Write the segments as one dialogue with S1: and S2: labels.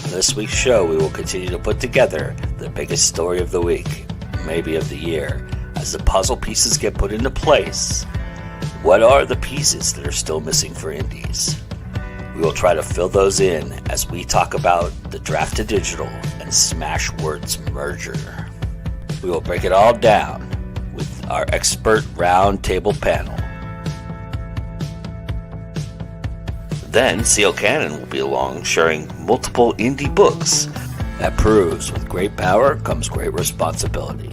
S1: This week's show, we will continue to put together the biggest story of the week, maybe of the year, as the puzzle pieces get put into place. What are the pieces that are still missing for indies? We will try to fill those in as we talk about the Draft to Digital and Smashwords merger. We will break it all down with our expert roundtable panel. Then C.L. Cannon will be along sharing multiple indie books. That proves with great power comes great responsibility.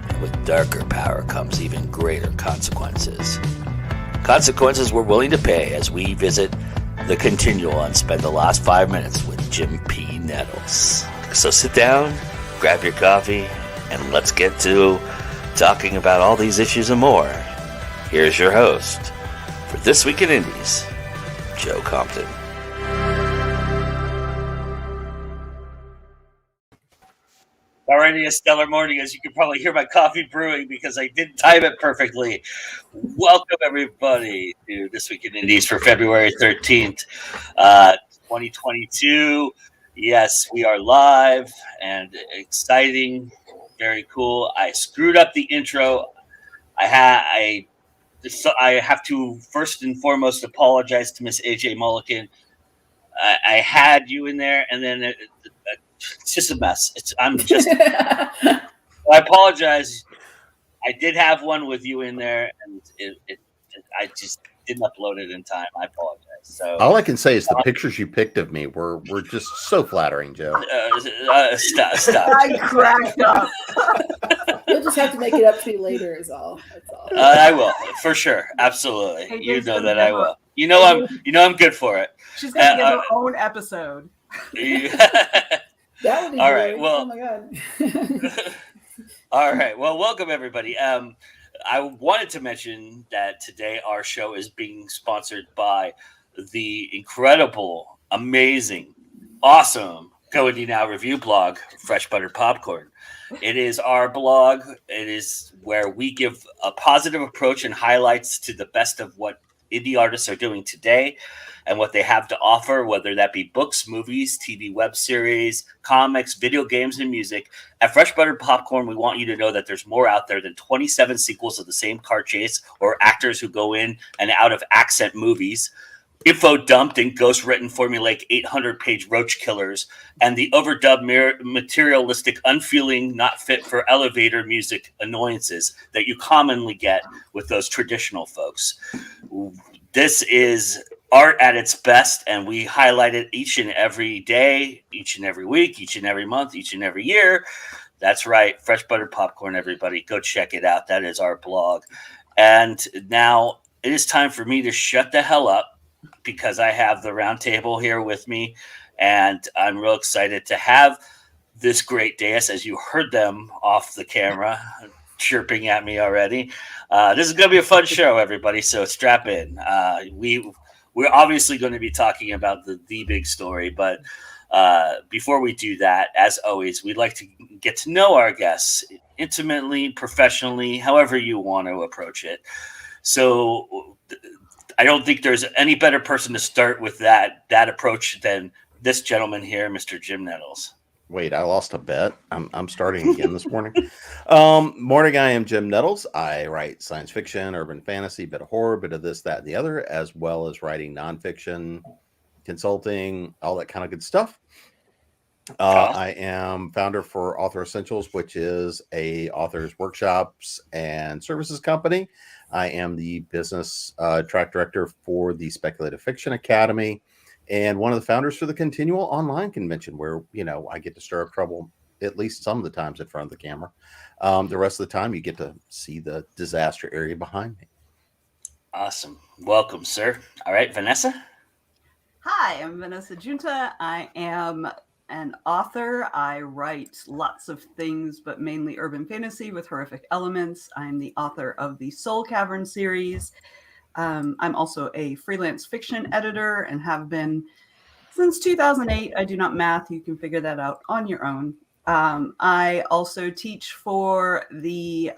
S1: And with darker power comes even greater consequences. Consequences we're willing to pay as we visit the Continual and spend the last 5 minutes with Jim P. Nettles. So sit down, grab your coffee, and let's get to talking about all these issues and more. Here's your host for This Week in Indies, Joe Compton. Already a stellar morning, as you can probably hear my coffee brewing because I didn't time it perfectly. Welcome, everybody, to This Week in Indies for February 13th, 2022. Yes, we are live and exciting. Very cool. I screwed up the intro. I have to first and foremost apologize to Miss AJ Mulligan. I had you in there, and then it's just a mess. I apologize. I did have one with you in there, and I just didn't upload it in time. I apologize. So
S2: all I can say is the pictures you picked of me were just so flattering, Joe.
S1: Stop.
S3: I cracked up.
S4: You'll just have to make it up to me later, is all. That's all.
S1: I will, for sure. Absolutely.
S3: Hey,
S1: you know that I will. You know I'm good for it.
S3: She's gonna get her own episode.
S4: That would be
S1: all
S4: great.
S1: right. Well,
S4: oh my god.
S1: All right. Well, welcome everybody. I wanted to mention that today our show is being sponsored by the incredible, amazing, awesome Go Indie Now review blog, Fresh Buttered Popcorn. It is our blog. It is where we give a positive approach and highlights to the best of what indie artists are doing today and what they have to offer, whether that be books, movies, TV, web series, comics, video games, and music. At Fresh Buttered Popcorn, we want you to know that there's more out there than 27 sequels of the same car chase or actors who go in and out of accent movies, info dumped in ghost-written formulaic 800-page roach killers, and the overdubbed materialistic, unfeeling, not fit for elevator music annoyances that you commonly get with those traditional folks. This is art at its best, and we highlight it each and every day, each and every week, each and every month, each and every year. That's right, Fresh Buttered Popcorn, everybody. Go check it out. That is our blog. And now it is time for me to shut the hell up because I have the round table here with me, and I'm real excited to have this great dais, as you heard them off the camera chirping at me already. This is going to be a fun show, everybody, so strap in. We're obviously going to be talking about the big story, but before we do that, as always, we'd like to get to know our guests intimately, professionally, however you want to approach it. So I don't think there's any better person to start with that approach than this gentleman here, Mr. Jim Nettles.
S2: Wait, I lost a bet. I'm starting again this morning. Morning, I am Jim Nettles. I write science fiction, urban fantasy, bit of horror, bit of this, that, and the other, as well as writing nonfiction, consulting, all that kind of good stuff. I am founder for Author Essentials, which is a author's workshops and services company. I am the business track director for the Speculative Fiction Academy, and one of the founders for the Continual Online Convention, where I get to stir up trouble at least some of the times in front of the camera. The rest of the time, you get to see the disaster area behind me.
S1: Awesome. Welcome, sir. All right, Vanessa.
S3: Hi, I'm Vanessa Junta. I am an author. I write lots of things, but mainly urban fantasy with horrific elements. I'm the author of the Soul Cavern series. I'm also a freelance fiction editor and have been since 2008. I do not math. You can figure that out on your own. I also teach for the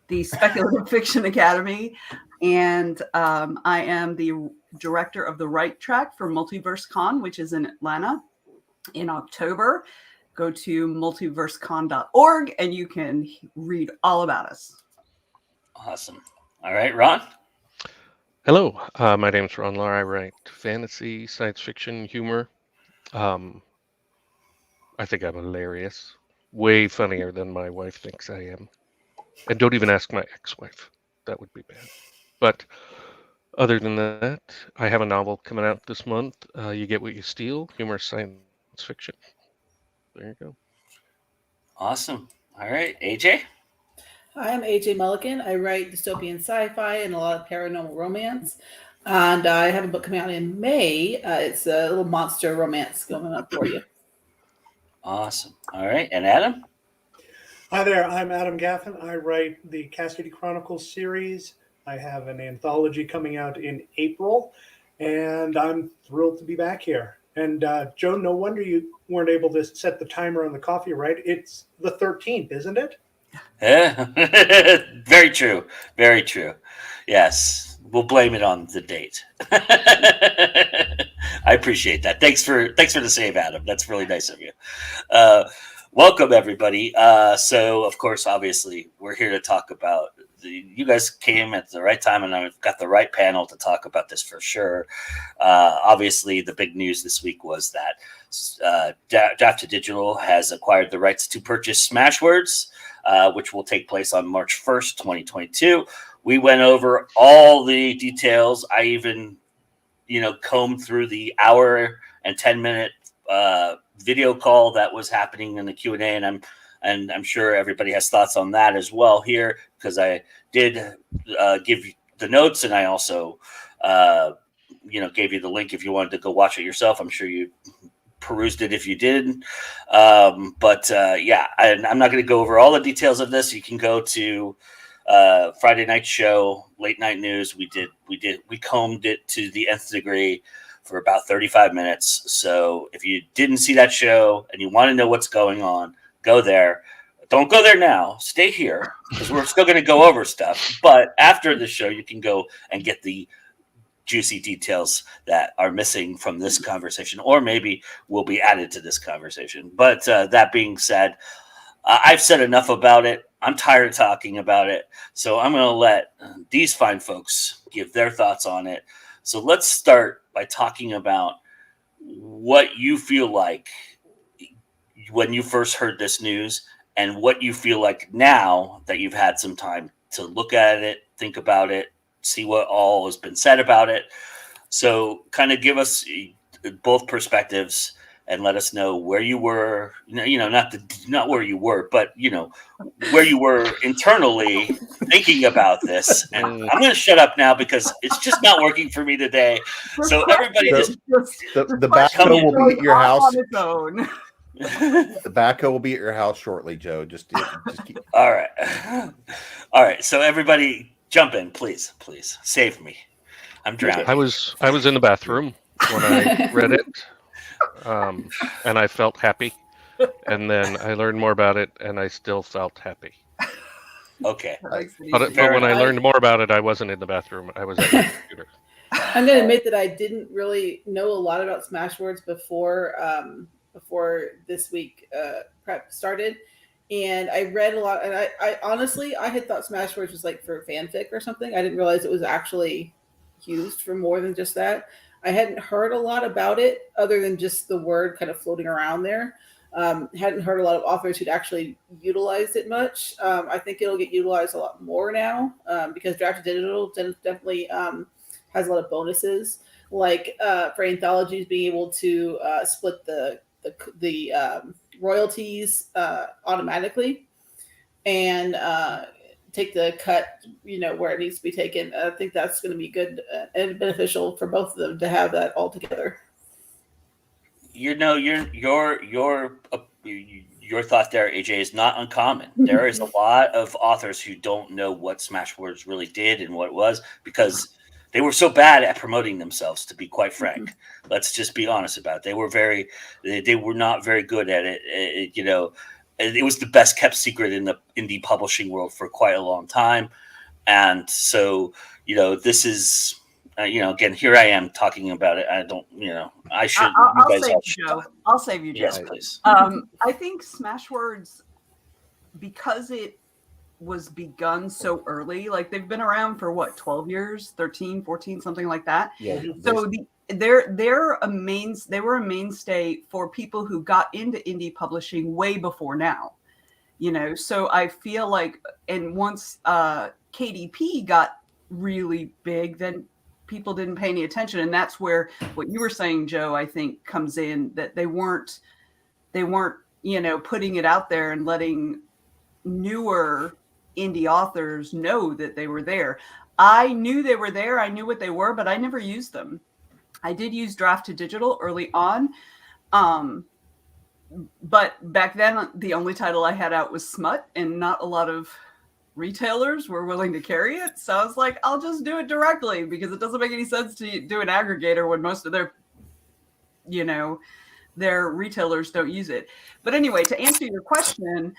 S3: the Speculative Fiction Academy, and I am the director of the Right Track for Multiverse Con, which is in Atlanta in October. Go to multiversecon.org and you can read all about us.
S1: Awesome. All right, Ron.
S5: Hello, my name is Ron Lahr. I write fantasy, science fiction, humor. I think I'm hilarious. Way funnier than my wife thinks I am. And don't even ask my ex-wife. That would be bad. But other than that, I have a novel coming out this month. You Get What You Steal, humorous science fiction. There you go.
S1: Awesome. All right, AJ.
S4: Hi, I'm AJ Mulligan. I write dystopian sci-fi and a lot of paranormal romance. And I have a book coming out in May. It's a little monster romance going up for you.
S1: Awesome. All right, and Adam.
S6: Hi there, I'm Adam Gaffin. I write the Cassidy Chronicles series. I have an anthology coming out in April, and I'm thrilled to be back here. And Joe, no wonder you weren't able to set the timer on the coffee, right? It's the 13th, isn't it?
S1: Yeah. Very true. Very true. Yes. We'll blame it on the date. I appreciate that. Thanks for the save, Adam. That's really nice of you. Welcome, everybody. So, of course, obviously, we're here to talk about you guys came at the right time, and I've got the right panel to talk about this for sure. Obviously, the big news this week was that Draft to Digital has acquired the rights to purchase Smashwords, which will take place on March 1st, 2022. We went over all the details. I even, combed through the hour and 10-minute video call that was happening in the Q&A, and I'm sure everybody has thoughts on that as well here, because I did give the notes, and I also gave you the link if you wanted to go watch it yourself. I'm sure you perused it if you did. But I'm not going to go over all the details of this. You can go to Friday night show, late night news. We combed it to the nth degree for about 35 minutes. So if you didn't see that show and you want to know what's going on, go there. Don't go there now. Stay here, because we're still going to go over stuff. But after the show, you can go and get the juicy details that are missing from this conversation, or maybe will be added to this conversation. But that being said, I've said enough about it. I'm tired of talking about it. So I'm going to let these fine folks give their thoughts on it. So let's start by talking about what you feel like when you first heard this news, and what you feel like now that you've had some time to look at it, think about it, see what all has been said about it. So kind of give us both perspectives and let us know where you were, not where you were, but where you were internally thinking about this. And I'm going to shut up now because it's just not working for me today. So everybody
S2: the backhoe will be at your house.
S3: On its own.
S2: The backhoe will be at your house shortly, Joe. Just keep.
S1: All right. So everybody, jump in, please. Save me. I'm drowning.
S5: I was in the bathroom when I read it, and I felt happy. And then I learned more about it, and I still felt happy.
S1: Okay.
S5: But when I learned more about it, I wasn't in the bathroom. I was at the computer.
S4: I'm going to admit that I didn't really know a lot about Smashwords before this week prep started, and I read a lot, and I honestly had thought Smashwords was like for fanfic or something. I didn't realize it was actually used for more than just that. I hadn't heard a lot about it other than just the word kind of floating around there. Hadn't heard a lot of authors who'd actually utilized it much. I think it'll get utilized a lot more now because Drafted Digital definitely has a lot of bonuses, like for anthologies being able to split the royalties automatically and take the cut, where it needs to be taken. I think that's going to be good and beneficial for both of them to have that all together.
S1: Your thought there, AJ, is not uncommon. There is a lot of authors who don't know what Smashwords really did and what it was because they were so bad at promoting themselves. To be quite frank, let's just be honest about it. They were not very good at it. It was the best kept secret in the indie publishing world for quite a long time, and so this is. Again, here I am talking about it. I don't, I should.
S3: I'll save you, Joe. I'll save you, Joe.
S1: Yes, please.
S3: I think Smashwords, because it was begun so early, like they've been around for what, 12 years, 13, 14, something like that.
S2: Yeah.
S3: So they were a mainstay for people who got into indie publishing way before now. So I feel like, and once KDP got really big, then people didn't pay any attention, and that's where what you were saying, Joe, I think comes in, that they weren't putting it out there and letting newer indie authors know that they were there. I knew they were there, I knew what they were, but I never used them. I did use Drafted Digital early on, but back then the only title I had out was Smut, and not a lot of retailers were willing to carry it. So I was like, I'll just do it directly because it doesn't make any sense to do an aggregator when most of their retailers don't use it. But anyway, to answer your question,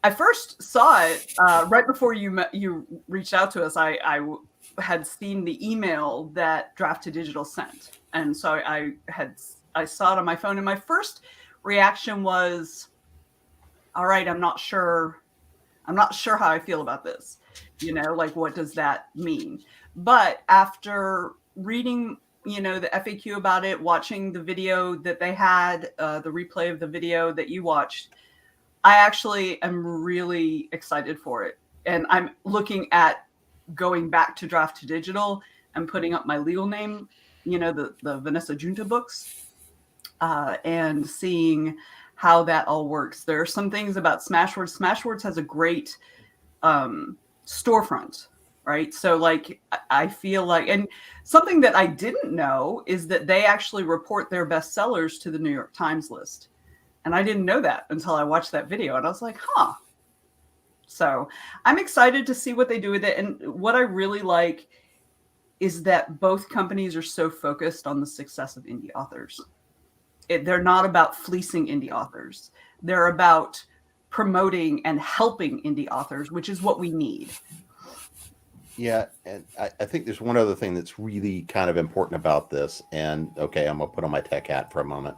S3: I first saw it right before you reached out to us. I had seen the email that Drafted Digital sent. And so I saw it on my phone, and my first reaction was, all right, I'm not sure how I feel about this. What does that mean? But after reading, the FAQ about it, watching the video that they had, the replay of the video that you watched, I actually am really excited for it. And I'm looking at going back to Drafted Digital and putting up my legal name, the Vanessa Junta books, and seeing how that all works. There are some things about Smashwords. Smashwords has a great storefront, right? So I feel like, and something that I didn't know is that they actually report their bestsellers to the New York Times list. And I didn't know that until I watched that video, and I was like, huh. So I'm excited to see what they do with it. And what I really like is that both companies are so focused on the success of indie authors. They're not about fleecing indie authors. They're about promoting and helping indie authors, which is what we need.
S2: Yeah, and I think there's one other thing that's really kind of important about this. And okay, I'm going to put on my tech hat for a moment.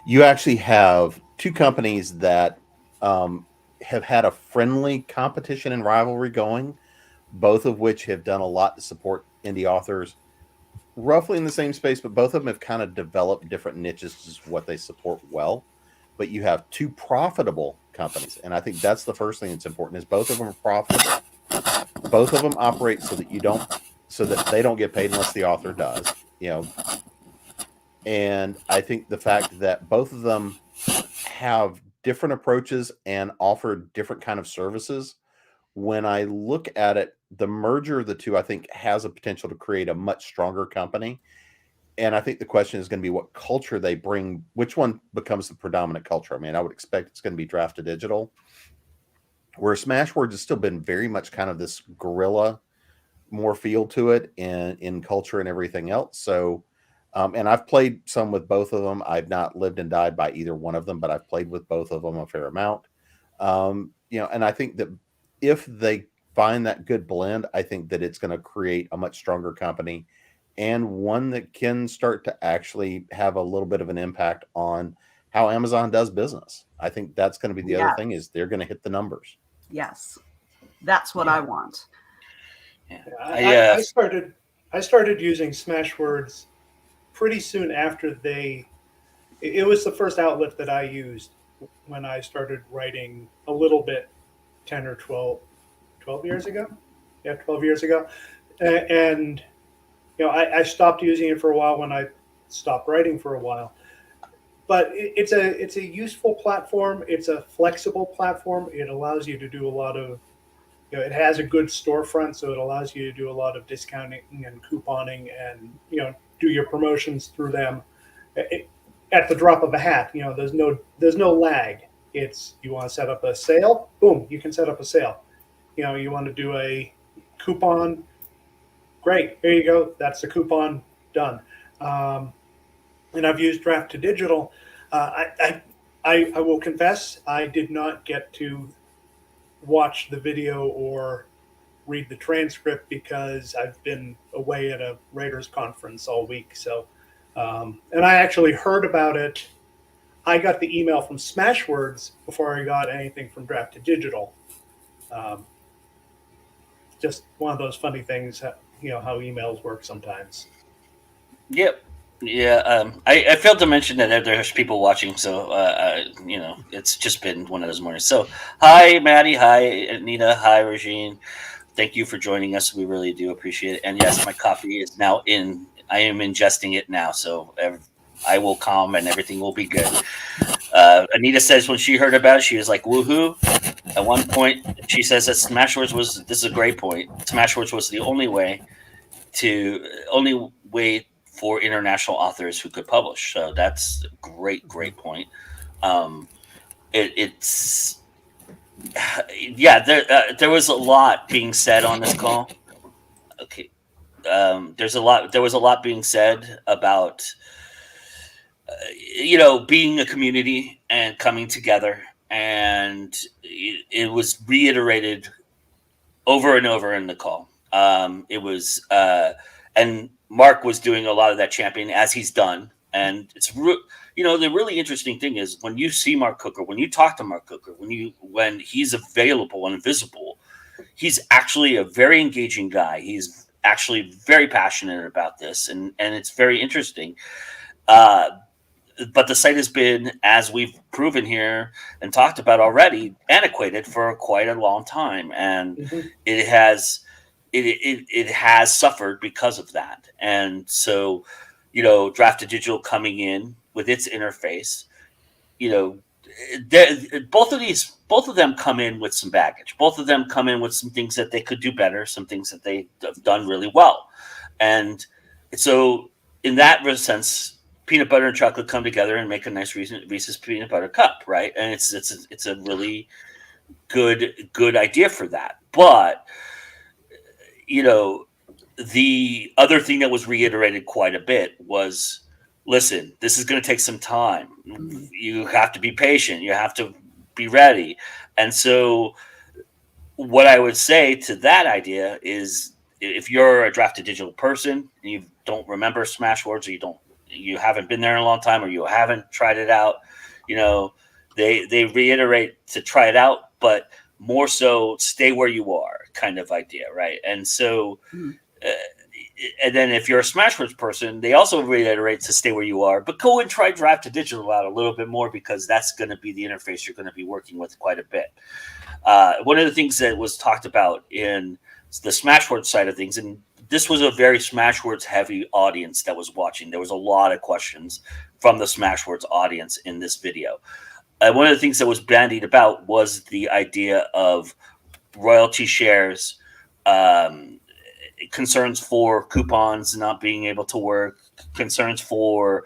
S2: You actually have two companies that have had a friendly competition and rivalry going, both of which have done a lot to support indie authors roughly in the same space, but both of them have kind of developed different niches as what they support well. But you have two profitable companies, and I think that's the first thing that's important, is both of them are profitable. Both of them operate so that they don't get paid unless the author does, And I think the fact that both of them have different approaches and offer different kind of services, when I look at it, the merger of the two, I think, has a potential to create a much stronger company. And I think the question is going to be what culture they bring, which one becomes the predominant culture. I mean, I would expect it's going to be Drafted Digital, where Smashwords has still been very much kind of this guerrilla more feel to it in culture and everything else. So, and I've played some with both of them. I've not lived and died by either one of them, but I've played with both of them a fair amount. And I think that if they find that good blend, I think that it's going to create a much stronger company, and one that can start to actually have a little bit of an impact on how Amazon does business. I think that's going to be the other thing, is they're going to hit the numbers.
S3: Yes. That's what I want.
S6: Yeah. I started using Smashwords pretty soon after it was the first outlet that I used when I started writing a little bit 10 or 12 years ago. Yeah, 12 years ago. And, I stopped using it for a while when I stopped writing for a while. But it's a useful platform. It's a flexible platform. It allows you to do a lot of, it has a good storefront, so it allows you to do a lot of discounting and couponing and, do your promotions through them at the drop of a hat. There's no lag. It's, you want to set up a sale, boom, you can set up a sale. You want to do a coupon, great, here you go, that's the coupon, done. And I've used Draft to Digital. I will confess, I did not get to watch the video or read the transcript because I've been away at a writers conference all week. So, and I actually heard about it. I got the email from Smashwords before I got anything from Draft to Digital. Just one of those funny things, how emails work sometimes.
S1: Yep. Yeah. I failed to mention that there's people watching, so it's just been one of those mornings. So, hi, Maddie. Hi, Anita. Hi, Regine. Thank you for joining us. We really do appreciate it. And yes, my coffee is now in. I am ingesting it now, so I will calm and everything will be good. Anita says when she heard about it, she was like, woohoo. At one point, she says that Smashwords this is a great point. Smashwords was the only way for international authors who could publish. So that's a great point. There was a lot being said on this call. Okay. There was a lot being said about, being a community and coming together. And it was reiterated over and over in the call. And Mark was doing a lot of that championing as he's done. And it's the really interesting thing is when you see Mark Cooker, when you talk to Mark Cooker, when he's available and visible, he's actually a very engaging guy. He's actually very passionate about this, and it's very interesting. But the site has been, as we've proven here and talked about already, antiquated for quite a long time, and it has suffered because of that. And so, Draft to Digital coming in with its interface, both of them come in with some baggage. Both of them come in with some things that they could do better, some things that they have done really well. And so in that sense, peanut butter and chocolate come together and make a nice Reese's peanut butter cup, right? And it's a really good idea for that. But the other thing that was reiterated quite a bit was, listen, this is going to take some time. You have to be patient. You have to be ready. And so what I would say to that idea is, if you're a Draft to Digital person and you don't remember Smashwords, or you haven't been there in a long time, or you haven't tried it out, they reiterate to try it out, but more so stay where you are kind of idea, right? And so and then if you're a Smashwords person, they also reiterate to stay where you are, but go and try Draft to Digital out a little bit more, because that's going to be the interface you're going to be working with quite a bit. One of the things that was talked about in the Smashwords side of things, and this was a very Smashwords heavy audience that was watching. There was a lot of questions from the Smashwords audience in this video. One of the things that was bandied about was the idea of royalty shares, concerns for coupons not being able to work, concerns for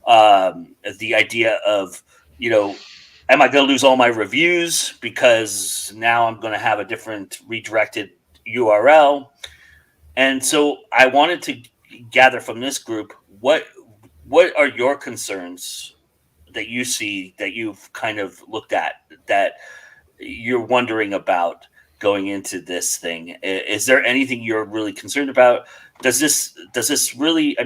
S1: the idea of, am I going to lose all my reviews because now I'm going to have a different redirected URL? And so I wanted to gather from this group, what are your concerns that you see, that you've kind of looked at, that you're wondering about going into this thing? Is there anything you're really concerned about? Does this really,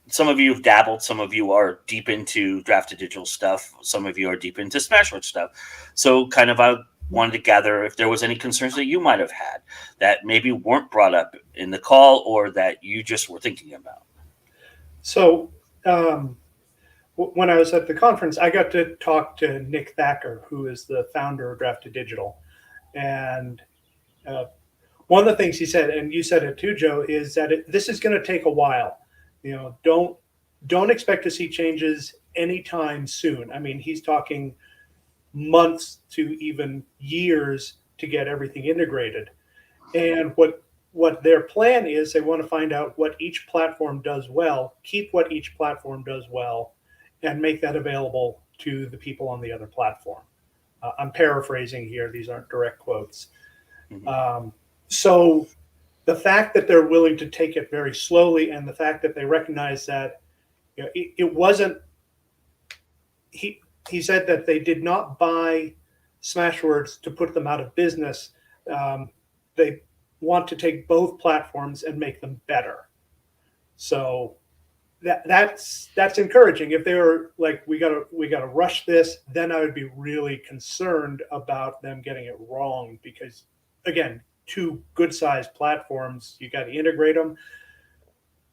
S1: some of you have dabbled, some of you are deep into Draft to Digital stuff, some of you are deep into Smashwords stuff. So kind of I wanted to gather if there was any concerns that you might have had that maybe weren't brought up in the call, or that you just were thinking about.
S6: So when I was at the conference, I got to talk to Nick Thacker, who is the founder of Drafted Digital. And one of the things he said, and you said it too, Joe, is that this is going to take a while. Don't expect to see changes anytime soon. I mean, he's talking months to even years to get everything integrated. And what their plan is, they want to find out what each platform does well, keep what each platform does well, and make that available to the people on the other platform. I'm paraphrasing here; these aren't direct quotes. So the fact that they're willing to take it very slowly, and the fact that they recognize that it wasn't. He said that they did not buy Smashwords to put them out of business. They want to take both platforms and make them better. So that's encouraging. If they were like, we gotta rush this, then I would be really concerned about them getting it wrong, because again, two good sized platforms, you got to integrate them.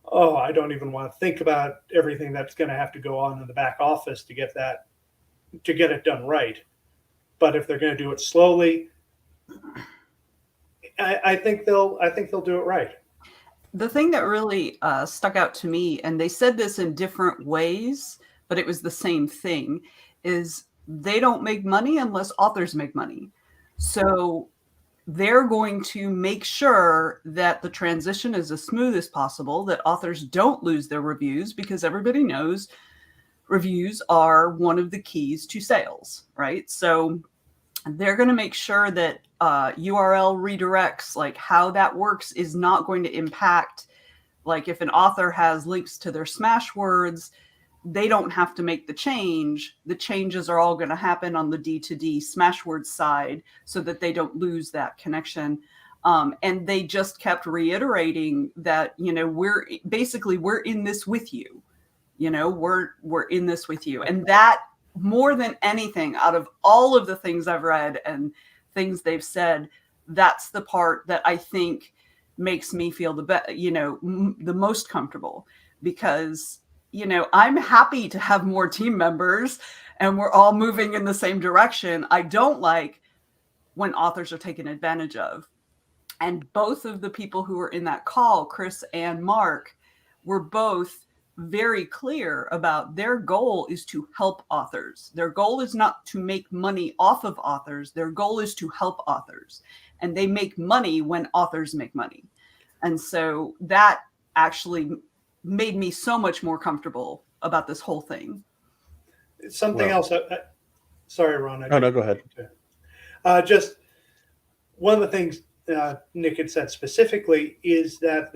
S6: Oh, I don't even want to think about everything that's going to have to go on in the back office to get it done right. But if they're going to do it slowly, I think they'll do it right.
S3: The thing that really stuck out to me, and they said this in different ways, but it was the same thing, is they don't make money unless authors make money. So they're going to make sure that the transition is as smooth as possible, that authors don't lose their reviews, because everybody knows reviews are one of the keys to sales, right? So they're going to make sure that URL redirects, like how that works, is not going to impact, like if an author has links to their Smashwords, they don't have to make the change. The changes are all going to happen on the D2D Smashwords side so that they don't lose that connection. And they just kept reiterating that, we're in this with you. We're in this with you. And that, more than anything, out of all of the things I've read and things they've said, that's the part that I think makes me feel the most comfortable, because I'm happy to have more team members and we're all moving in the same direction. I don't like when authors are taken advantage of. And both of the people who were in that call, Chris and Mark, were both very clear about their goal is to help authors. Their goal is not to make money off of authors. Their goal is to help authors. And they make money when authors make money. And so that actually made me so much more comfortable about this whole thing.
S6: Something else. Sorry, Ron.
S2: No, go ahead.
S6: Just one of the things Nick had said specifically is that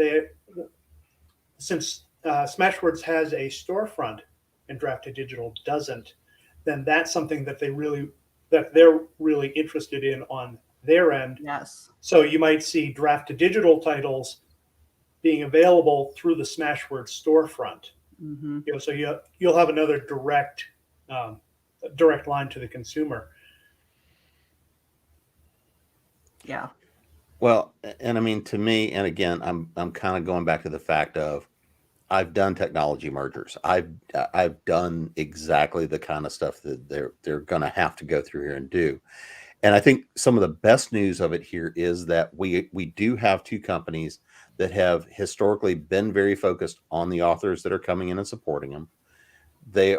S6: since Smashwords has a storefront and Drafted Digital doesn't, then that's something that they're really interested in on their end.
S3: Yes.
S6: So you might see Drafted Digital titles being available through the Smashwords storefront.
S3: Mm-hmm.
S6: So you'll have another direct line to the consumer.
S3: Yeah.
S2: Well, and I mean, to me, and again, I'm kind of going back to the fact of, I've done technology mergers. I've done exactly the kind of stuff that they're going to have to go through here and do. And I think some of the best news of it here is that we do have two companies that have historically been very focused on the authors that are coming in and supporting them. They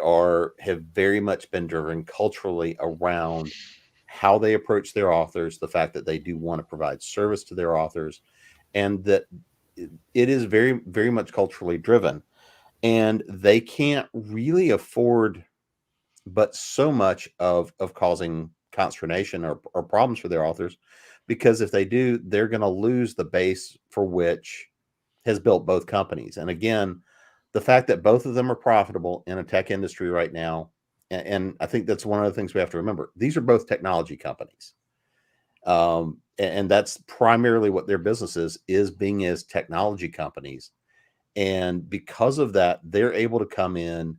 S2: have very much been driven culturally around how they approach their authors, the fact that they do want to provide service to their authors, and that it is very, very much culturally driven. And they can't really afford but so much of causing consternation or problems for their authors, because if they do, they're going to lose the base for which has built both companies. And again, the fact that both of them are profitable in a tech industry right now, and I think that's one of the things we have to remember. These are both technology companies. And that's primarily what their business is being as technology companies. And because of that, they're able to come in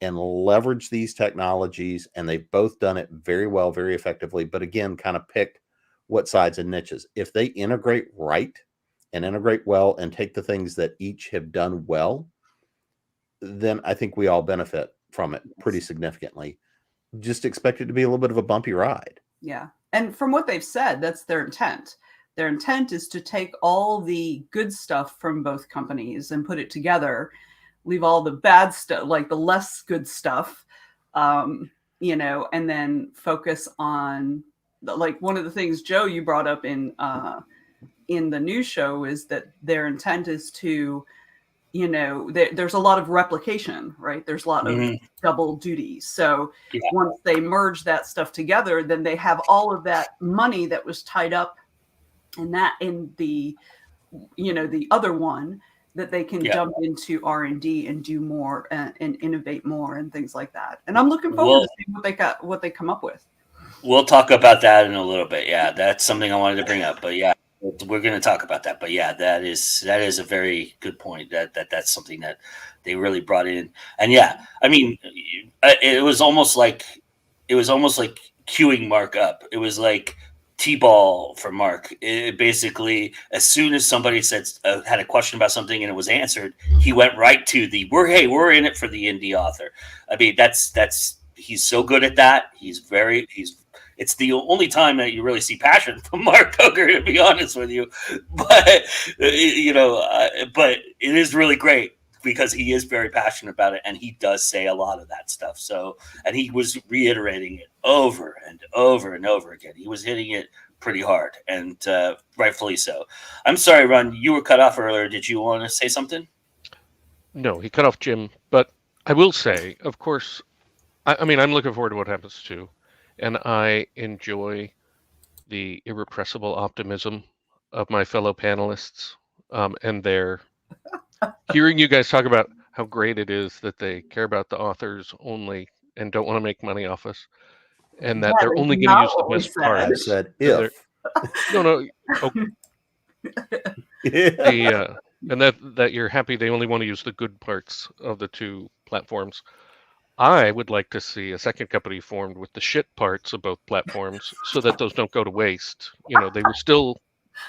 S2: and leverage these technologies, and they've both done it very well, very effectively, but again, kind of picked what sides and niches. If they integrate right and integrate well and take the things that each have done well, then I think we all benefit from it pretty significantly. Just expect it to be a little bit of a bumpy ride.
S3: Yeah. And from what they've said, that's their intent. Their intent is to take all the good stuff from both companies and put it together, leave all the bad stuff, like the less good stuff, you know, and then focus on, like, one of the things, Joe, you brought up in the news show is that their intent is to, you know, there's a lot of replication, right? There's a lot of double duty. So once they merge that stuff together, then they have all of that money that was tied up in the, you know, the other one that they can dump into R&D and do more and innovate more and things like that. And I'm looking forward to seeing what they come up with. We'll
S1: talk about that in a little bit. Yeah, that's something I wanted to bring up. But yeah, we're going to talk about that. But yeah, that is a very good point. That's something that they really brought in. And yeah, I mean, it was almost like queuing Mark up. It was like T-ball for Mark. It basically, as soon as somebody said had a question about something and it was answered, he went right to the we're in it for the indie author. I mean, that's he's so good at that. It's the only time that you really see passion from Mark Coker, to be honest with you. But you know, but it is really great because he is very passionate about it, and he does say a lot of that stuff. So, and he was reiterating it over and over and over again. He was hitting it pretty hard, and rightfully so. I'm sorry, Ron, you were cut off earlier. Did you want to say something?
S5: No, he cut off Jim. But I will say, of course, I mean, I'm looking forward to what happens too. And I enjoy the irrepressible optimism of my fellow panelists, and their hearing you guys talk about how great it is that they care about the authors only and don't want to make money off us, and that they're only going to use the best parts.
S2: I said if.
S5: No. Okay. And that you're happy they only want to use the good parts of the two platforms. I would like to see a second company formed with the shit parts of both platforms so that those don't go to waste. You know, they were still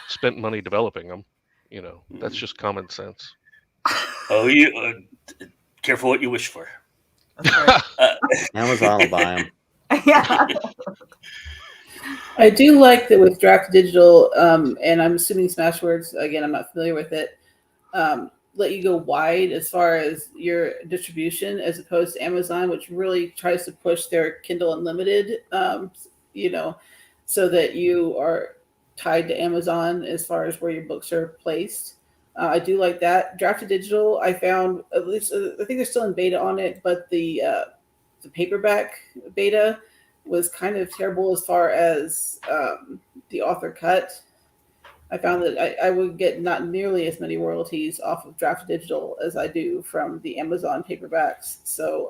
S5: spent money developing them. You know, that's just common sense.
S1: Oh, you careful what you wish for.
S3: Right.
S2: Amazon will buy them.
S3: Yeah.
S4: I do like that with Draft Digital, and I'm assuming Smashwords, again, I'm not familiar with it, let you go wide as far as your distribution as opposed to Amazon, which really tries to push their Kindle Unlimited, you know, so that you are tied to Amazon as far as where your books are placed. I do like that. Drafted Digital, I found, at least, I think they're still in beta on it, but the paperback beta was kind of terrible as far as the author cut. I found that I would get not nearly as many royalties off of Draft Digital as I do from the Amazon paperbacks. So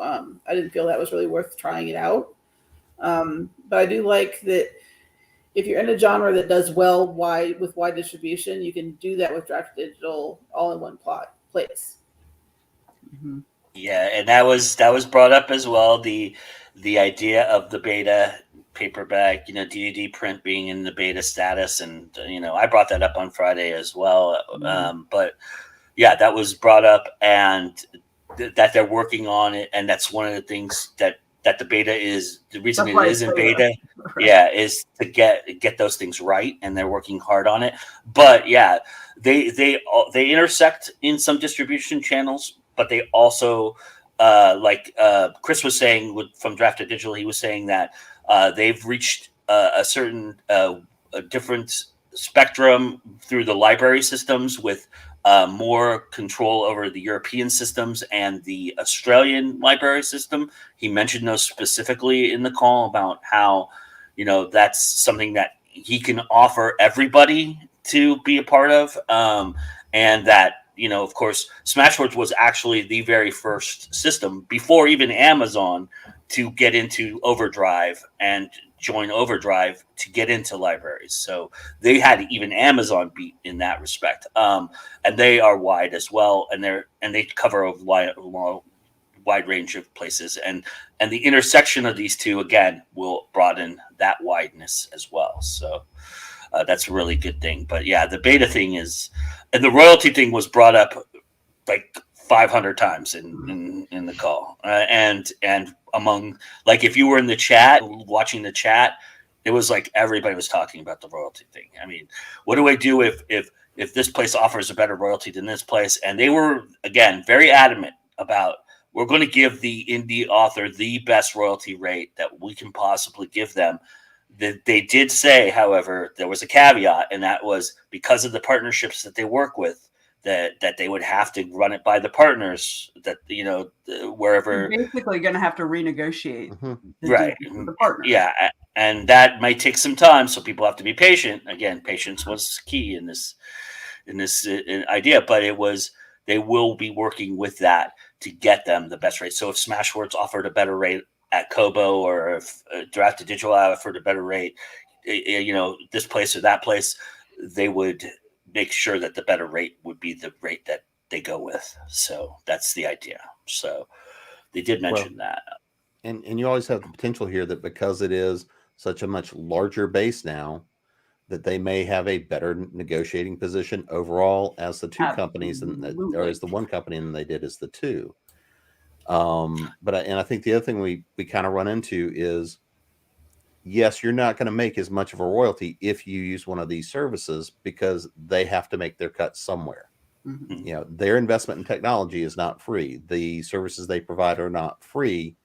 S4: I didn't feel that was really worth trying it out. But I do like that if you're in a genre that does well with wide distribution, you can do that with Draft Digital all in one place.
S3: Mm-hmm.
S1: Yeah, and that was brought up as well. The idea of the beta paperback, you know, DVD print being in the beta status, and you know, I brought that up on Friday as well. But yeah, that was brought up, and that they're working on it, and that's one of the things that the beta is. The reason it is in beta, yeah, is to get those things right, and they're working hard on it. But yeah, they intersect in some distribution channels, but they also like Chris was saying from Drafted Digital, he was saying that they've reached a certain a different spectrum through the library systems with more control over the European systems and the Australian library system. He mentioned those specifically in the call about how, you know, that's something that he can offer everybody to be a part of. And that, you know, of course, Smashwords was actually the very first system before even Amazon to get into Overdrive and join Overdrive to get into libraries. So they had even Amazon beat in that respect. And they are wide as well, and they cover a wide range of places. And the intersection of these two again will broaden that wideness as well. So that's a really good thing. But yeah, the beta thing is, and the royalty thing was brought up like 500 times in the call, and among, like, if you were in the chat watching the chat, it was like everybody was talking about the royalty thing. I mean, what do I do if this place offers a better royalty than this place? And they were, again, very adamant about, we're going to give the indie author the best royalty rate that we can possibly give them. They did say, however, there was a caveat, and that was because of the partnerships that they work with, that they would have to run it by the partners, that, you know, wherever.
S3: You're basically going to have to renegotiate
S1: Right.
S3: with the partner.
S1: Yeah, and that might take some time, so people have to be patient. Again, patience was key in this idea, but they will be working with that to get them the best rate. So if Smashwords offered a better rate at Kobo, or if Drafted Digital offered a better rate, you know, this place or that place, they would make sure that the better rate would be the rate that they go with. So that's the idea. So they did mention that.
S2: And you always have the potential here that because it is such a much larger base now, that they may have a better negotiating position overall as the two companies, or as the one company than they did as the two. But I think the other thing we kind of run into is, yes, you're not going to make as much of a royalty if you use one of these services, because they have to make their cut somewhere.
S3: Mm-hmm.
S2: You know, their investment in technology is not free. The services they provide are not free.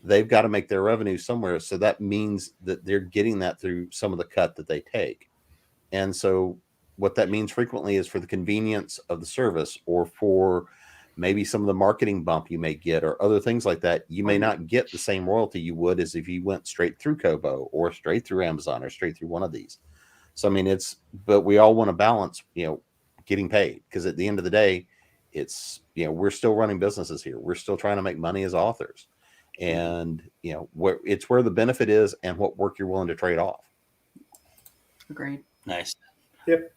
S2: They've got to make their revenue somewhere. So that means that they're getting that through some of the cut that they take. And so what that means frequently is, for the convenience of the service, or for maybe some of the marketing bump you may get, or other things like that, you may not get the same royalty you would as if you went straight through Kobo, or straight through Amazon, or straight through one of these. So, I mean, but we all want to balance, you know, getting paid, because at the end of the day, it's, you know, we're still running businesses here. We're still trying to make money as authors, and, you know, where the benefit is and what work you're willing to trade off.
S3: Agreed.
S1: Nice.
S6: Yep.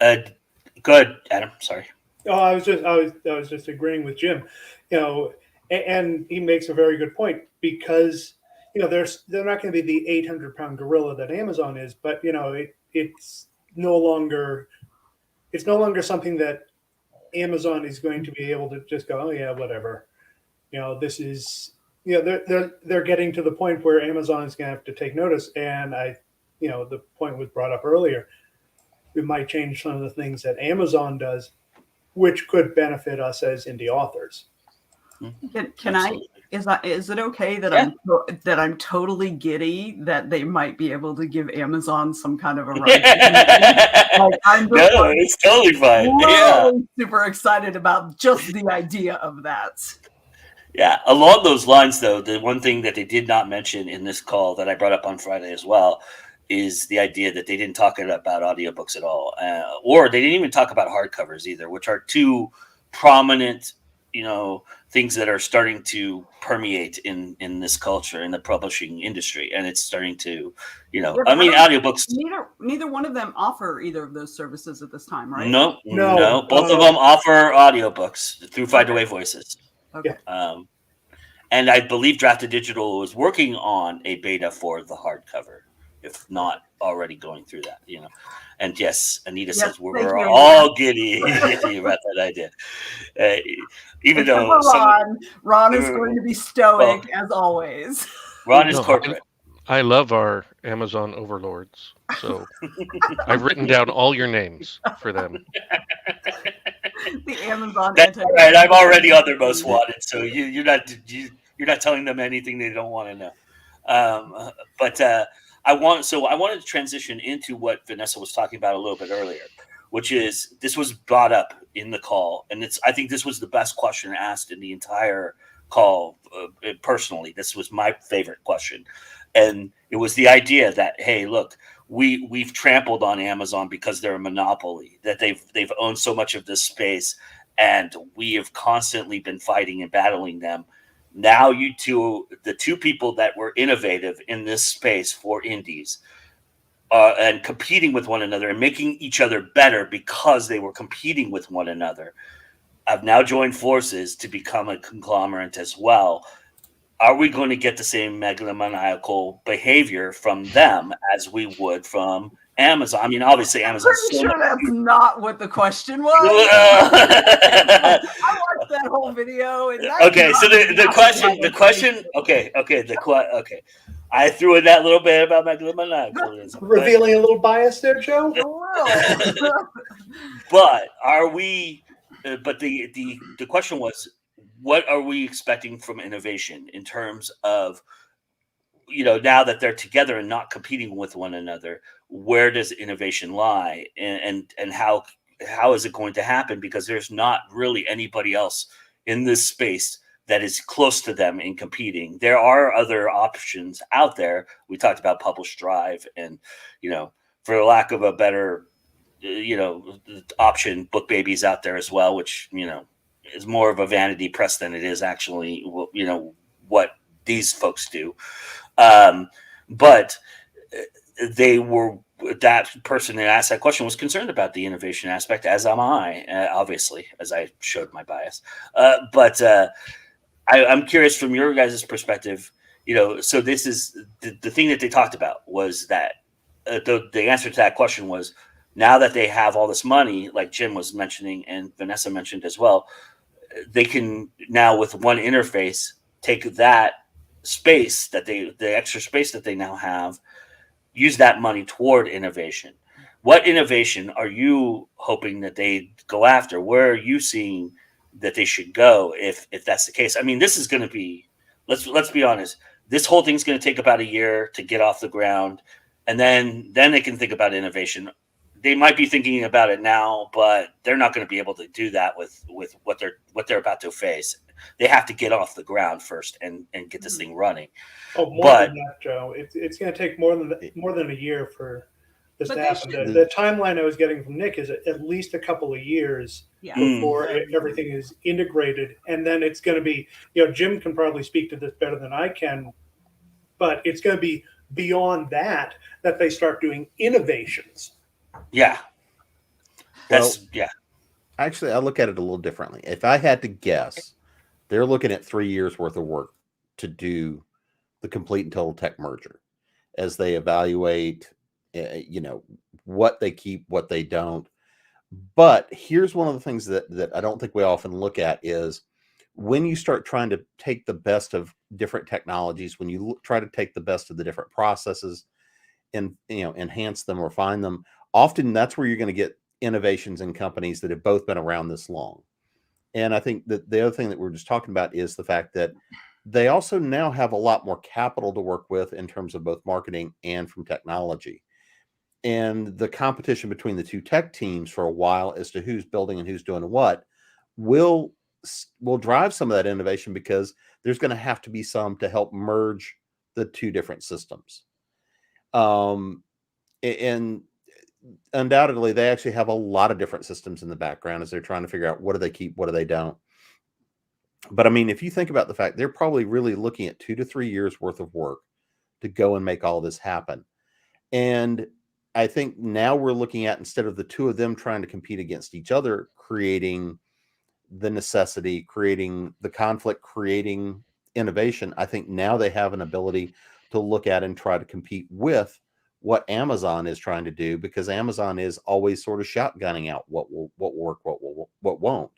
S1: Go ahead, Adam. Sorry.
S6: Oh, I was just agreeing with Jim, you know, and he makes a very good point, because, you know, they're not going to be the 800-pound gorilla that Amazon is, but, you know, it's no longer something that Amazon is going to be able to just go, oh yeah, whatever. You know, this is, you know, they're getting to the point where Amazon is going to have to take notice, and you know, the point was brought up earlier. We might change some of the things that Amazon does, which could benefit us as indie authors.
S3: Can I? Is it okay that I'm totally giddy that they might be able to give Amazon some kind of a right?
S1: It's totally fine.
S3: Really super excited about just the idea of that.
S1: Yeah, along those lines, though, the one thing that they did not mention in this call that I brought up on Friday as well is the idea that they didn't talk about audiobooks at all, or they didn't even talk about hardcovers either, which are two prominent, you know, things that are starting to permeate in this culture, in the publishing industry, and it's starting to, you know, I mean, audiobooks.
S3: Neither one of them offer either of those services at this time, right?
S1: No. Both of them offer audiobooks through Find Away Voices.
S3: Okay.
S1: And I believe Drafted Digital is working on a beta for the hardcover, if not already going through that, you know. And yes, Anita says we're all giddy about that idea. Even though
S3: Ron is going to be stoic as always.
S1: Ron is corporate.
S5: I love our Amazon overlords, so I've written down all your names for them.
S3: The Amazon.
S1: That's all right. I'm already on their most wanted, so you're not telling them anything they don't want to know. But I wanted to transition into what Vanessa was talking about a little bit earlier, which is, this was brought up in the call, and I think this was the best question asked in the entire call. Personally, this was my favorite question, and it was the idea that, hey, look, we've trampled on Amazon because they're a monopoly, that they've owned so much of this space, and we have constantly been fighting and battling them. Now the two people that were innovative in this space for indies, and competing with one another and making each other better because they were competing with one another, have now joined forces to become a conglomerate as well. Are we going to get the same megalomaniacal behavior from them as we would from Amazon? I mean, obviously, Amazon.
S3: I'm pretty sure that's not what the question was. that whole video. And
S1: Okay, so the question. Okay. I threw in that little bit about maniacalism.
S6: Revealing a little bias there, Joe.
S1: But are we? But the question was, what are we expecting from innovation in terms of, now that they're together and not competing with one another? Where does innovation lie, and how is it going to happen? Because there's not really anybody else in this space that is close to them in competing. There are other options out there. We talked about Publish Drive, and for lack of a better option, Book Baby's out there as well, which is more of a vanity press than it is actually what these folks do. But that person that asked that question was concerned about the innovation aspect, as am I, obviously, as I showed my bias. But I'm curious from your guys' perspective, so this is the thing that they talked about was that the answer to that question was, now that they have all this money, like Jim was mentioning and Vanessa mentioned as well, they can now with one interface take that space the extra space that they now have, use that money toward innovation. What innovation are you hoping that they go after? Where are you seeing that they should go if that's the case? I mean, this is going to be, let's be honest, this whole thing's going to take about a year to get off the ground, and then they can think about innovation. They might be thinking about it now, but they're not going to be able to do that with what they're about to face. They have to get off the ground first and get this thing running.
S6: Oh, more than that, Joe. It's going to take more than a year for this to happen. The timeline I was getting from Nick is at least a couple of years before everything is integrated, and then it's going to be. Jim can probably speak to this better than I can, but it's going to be beyond that they start doing innovations.
S1: Yeah.
S2: Actually, I look at it a little differently. If I had to guess, they're looking at 3 years worth of work to do the complete and total tech merger as they evaluate, what they keep, what they don't. But here's one of the things that I don't think we often look at is when you start trying to take the best of different technologies, when you try to take the best of the different processes and, enhance them, refine them, often that's where you're going to get innovations in companies that have both been around this long. And I think that the other thing that we're just talking about is the fact that they also now have a lot more capital to work with in terms of both marketing and from technology. And the competition between the two tech teams for a while as to who's building and who's doing what will drive some of that innovation, because there's going to have to be some to help merge the two different systems. And undoubtedly, they actually have a lot of different systems in the background as they're trying to figure out what do they keep, what do they don't. But I mean, if you think about the fact, they're probably really looking at 2 to 3 years worth of work to go and make all this happen. And I think now we're looking at, instead of the two of them trying to compete against each other, creating the necessity, creating the conflict, creating innovation, I think now they have an ability to look at and try to compete with what Amazon is trying to do, because Amazon is always sort of shotgunning out what will work, what won't.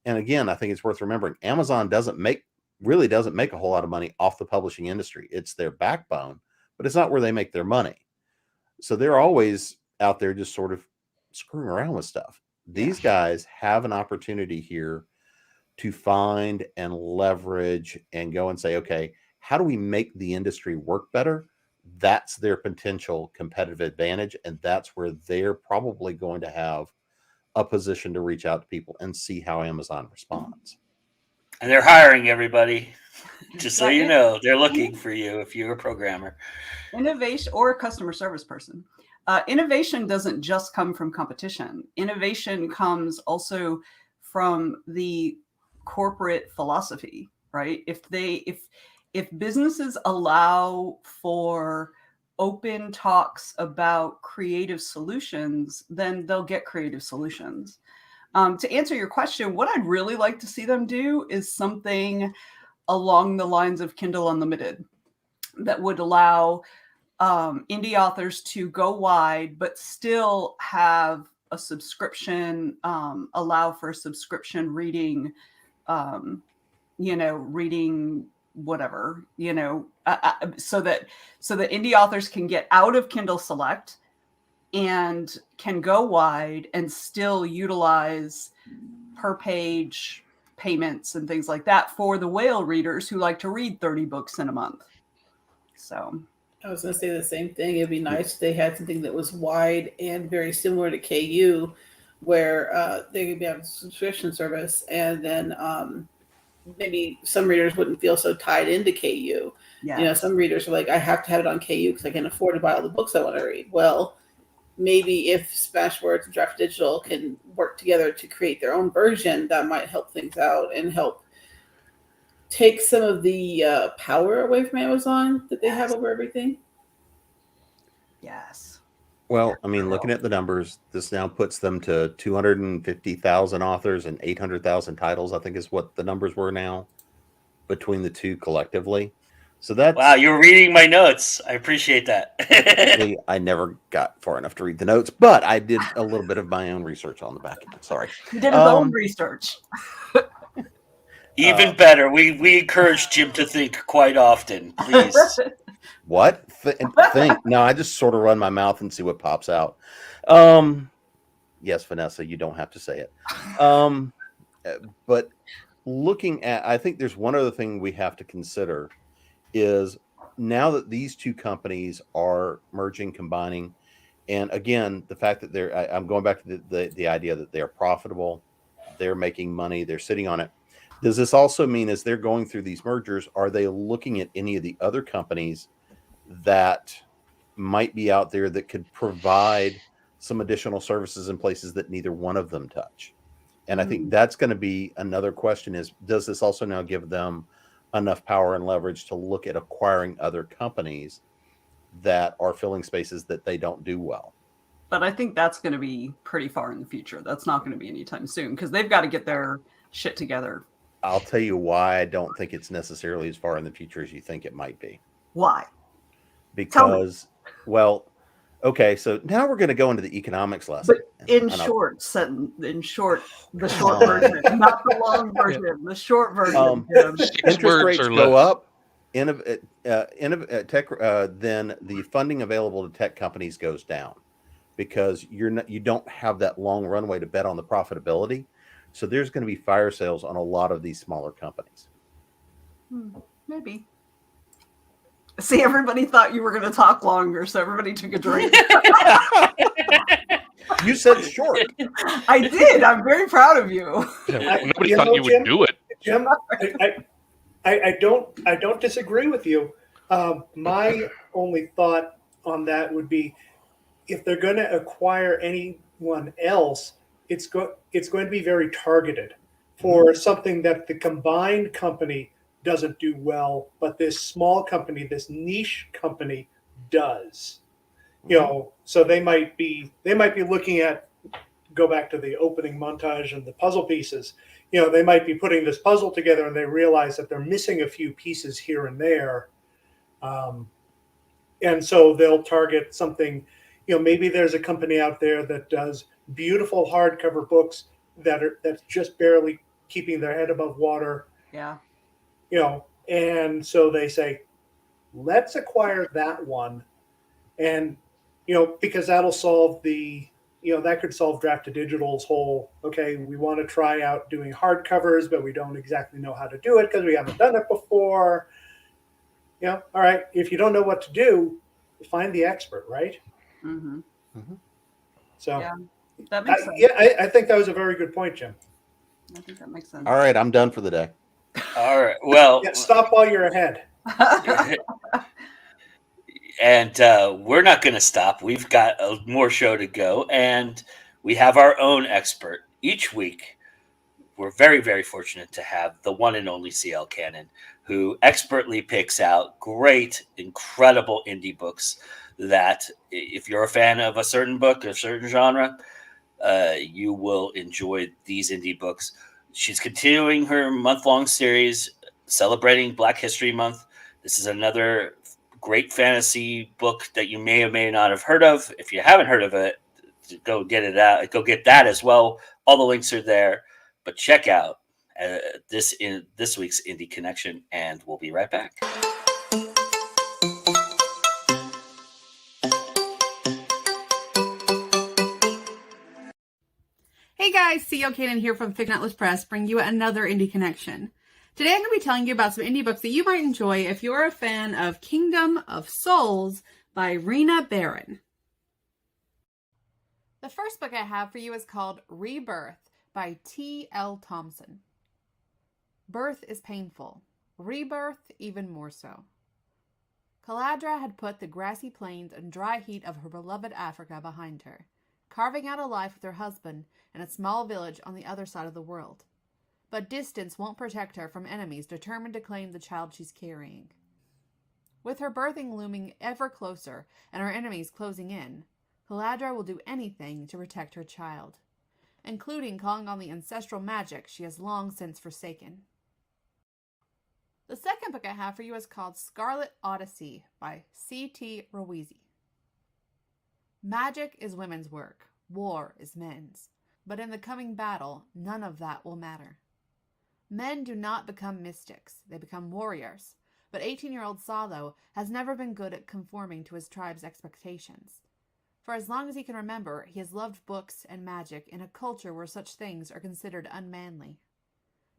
S2: And again, I think it's worth remembering, Amazon doesn't make a whole lot of money off the publishing industry. It's their backbone, but it's not where they make their money. So they're always out there just sort of screwing around with stuff. These guys have an opportunity here to find and leverage and go and say, okay, how do we make the industry work better? That's their potential competitive advantage. And that's where they're probably going to have a position to reach out to people and see how Amazon responds.
S1: And they're hiring everybody. Just so you know, they're looking for you if you're a programmer.
S3: Innovation or a customer service person. Innovation doesn't just come from competition. Innovation comes also from the corporate philosophy, right? If businesses allow for open talks about creative solutions, then they'll get creative solutions. To answer your question, what I'd really like to see them do is something along the lines of Kindle Unlimited that would allow indie authors to go wide, but still have a subscription, allow for subscription reading reading whatever, so that indie authors can get out of Kindle Select and can go wide and still utilize per page payments and things like that for the whale readers who like to read 30 books in a month. So
S4: I was going to say the same thing. It'd be nice if they had something that was wide and very similar to KU, where they could have a subscription service, and then maybe some readers wouldn't feel so tied into KU.
S3: yeah,
S4: Some readers are like, I have to have it on KU because I can afford to buy all the books I want to read. Well, maybe if Smashwords and Draft Digital can work together to create their own version, that might help things out and help take some of the power away from Amazon that they have over everything.
S3: yes.
S2: Well, I mean, looking at the numbers, this now puts them to 250,000 authors and 800,000 titles, I think is what the numbers were now between the two collectively. So that's...
S1: Wow, you're reading my notes. I appreciate that.
S2: I never got far enough to read the notes, but I did a little bit of my own research on the back end. Sorry.
S3: He did his own research.
S1: Even better. We encourage Jim to think quite often, please.
S2: What? Think? No, I just sort of run my mouth and see what pops out. Yes, Vanessa, you don't have to say it. But looking at, I think there's one other thing we have to consider is now that these two companies are merging, combining, and again, the fact that I'm going back to the idea that they're profitable, they're making money, they're sitting on it. Does this also mean as they're going through these mergers, are they looking at any of the other companies that might be out there that could provide some additional services in places that neither one of them touch? And I think that's going to be another question is, does this also now give them enough power and leverage to look at acquiring other companies that are filling spaces that they don't do well?
S3: But I think that's going to be pretty far in the future. That's not going to be anytime soon because they've got to get their shit together.
S2: I'll tell you why I don't think it's necessarily as far in the future as you think it might be.
S3: Why?
S2: Because, well, okay, so now we're going to go into the economics lesson.
S3: But the short version, not the long version, the short version.
S2: Interest rates go up, then the funding available to tech companies goes down because you don't have that long runway to bet on the profitability. So there's going to be fire sales on a lot of these smaller companies.
S3: Maybe. See, everybody thought you were going to talk longer, so everybody took a drink.
S2: You said short.
S3: I did. I'm very proud of you.
S5: Yeah, nobody thought you would do it.
S6: Jim, I don't disagree with you. My only thought on that would be if they're going to acquire anyone else, it's going to be very targeted for something that the combined company doesn't do well, but this small company, this niche company does. So they might be looking at, go back to the opening montage and the puzzle pieces. They might be putting this puzzle together and they realize that they're missing a few pieces here and there. And so they'll target something, maybe there's a company out there that does beautiful hardcover books that's just barely keeping their head above water.
S3: Yeah.
S6: And so they say, let's acquire that one. And, because that'll solve that could solve Draft to Digital's whole, okay, we want to try out doing hardcovers, but we don't exactly know how to do it because we haven't done it before. All right, if you don't know what to do, find the expert, right?
S3: Mm-hmm.
S6: So
S3: yeah, that makes sense.
S6: I think that was a very good point, Jim.
S3: I think that makes sense.
S2: All right, I'm done for the day.
S1: All right. Well,
S6: stop while you're ahead.
S1: And we're not going to stop. We've got more show to go, and we have our own expert each week. We're very, very fortunate to have the one and only CL Cannon, who expertly picks out great, incredible indie books that, if you're a fan of a certain book, a certain genre, you will enjoy these indie books. She's continuing her month-long series celebrating Black History Month. This is another great fantasy book that you may or may not have heard of. If you haven't heard of it, go get it out. Go get that as well. All the links are there. But check out this week's Indie Connection, and we'll be right back.
S7: Hey guys, C.L. Cannon here from Fig Netless Press, bringing you another Indie Connection. Today I'm going to be telling you about some indie books that you might enjoy if you're a fan of Kingdom of Souls by Rena Barron. The first book I have for you is called Rebirth by T.L. Thompson. Birth is painful. Rebirth even more so. Caladra had put the grassy plains and dry heat of her beloved Africa behind her, carving out a life with her husband in a small village on the other side of the world. But distance won't protect her from enemies determined to claim the child she's carrying. With her birthing looming ever closer and her enemies closing in, Caladra will do anything to protect her child, including calling on the ancestral magic she has long since forsaken. The second book I have for you is called Scarlet, Odyssey by C.T. Ruizi. Magic is women's work, war is men's, but in the coming battle, none of that will matter. Men do not become mystics, they become warriors, but 18-year-old Salo has never been good at conforming to his tribe's expectations. For as long as he can remember, he has loved books and magic in a culture where such things are considered unmanly.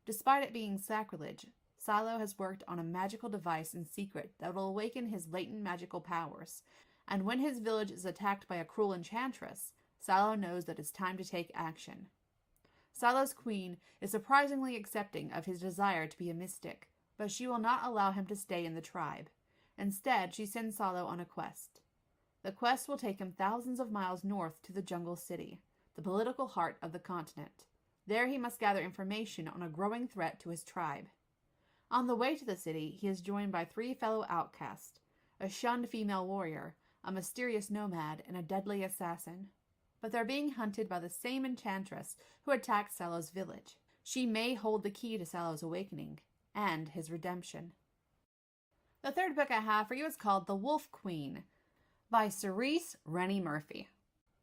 S7: Despite it being sacrilege, Salo has worked on a magical device in secret that will awaken his latent magical powers, and when his village is attacked by a cruel enchantress, Salo knows that it's time to take action. Salo's queen is surprisingly accepting of his desire to be a mystic, but she will not allow him to stay in the tribe. Instead, she sends Salo on a quest. The quest will take him thousands of miles north to the Jungle City, the political heart of the continent. There he must gather information on a growing threat to his tribe. On the way to the city, he is joined by 3 fellow outcasts, a shunned female warrior, a mysterious nomad, and a deadly assassin. But they're being hunted by the same enchantress who attacked Salo's village. She may hold the key to Salo's awakening and his redemption. The third book I have for you is called The Wolf Queen by Cerise Rennie Murphy.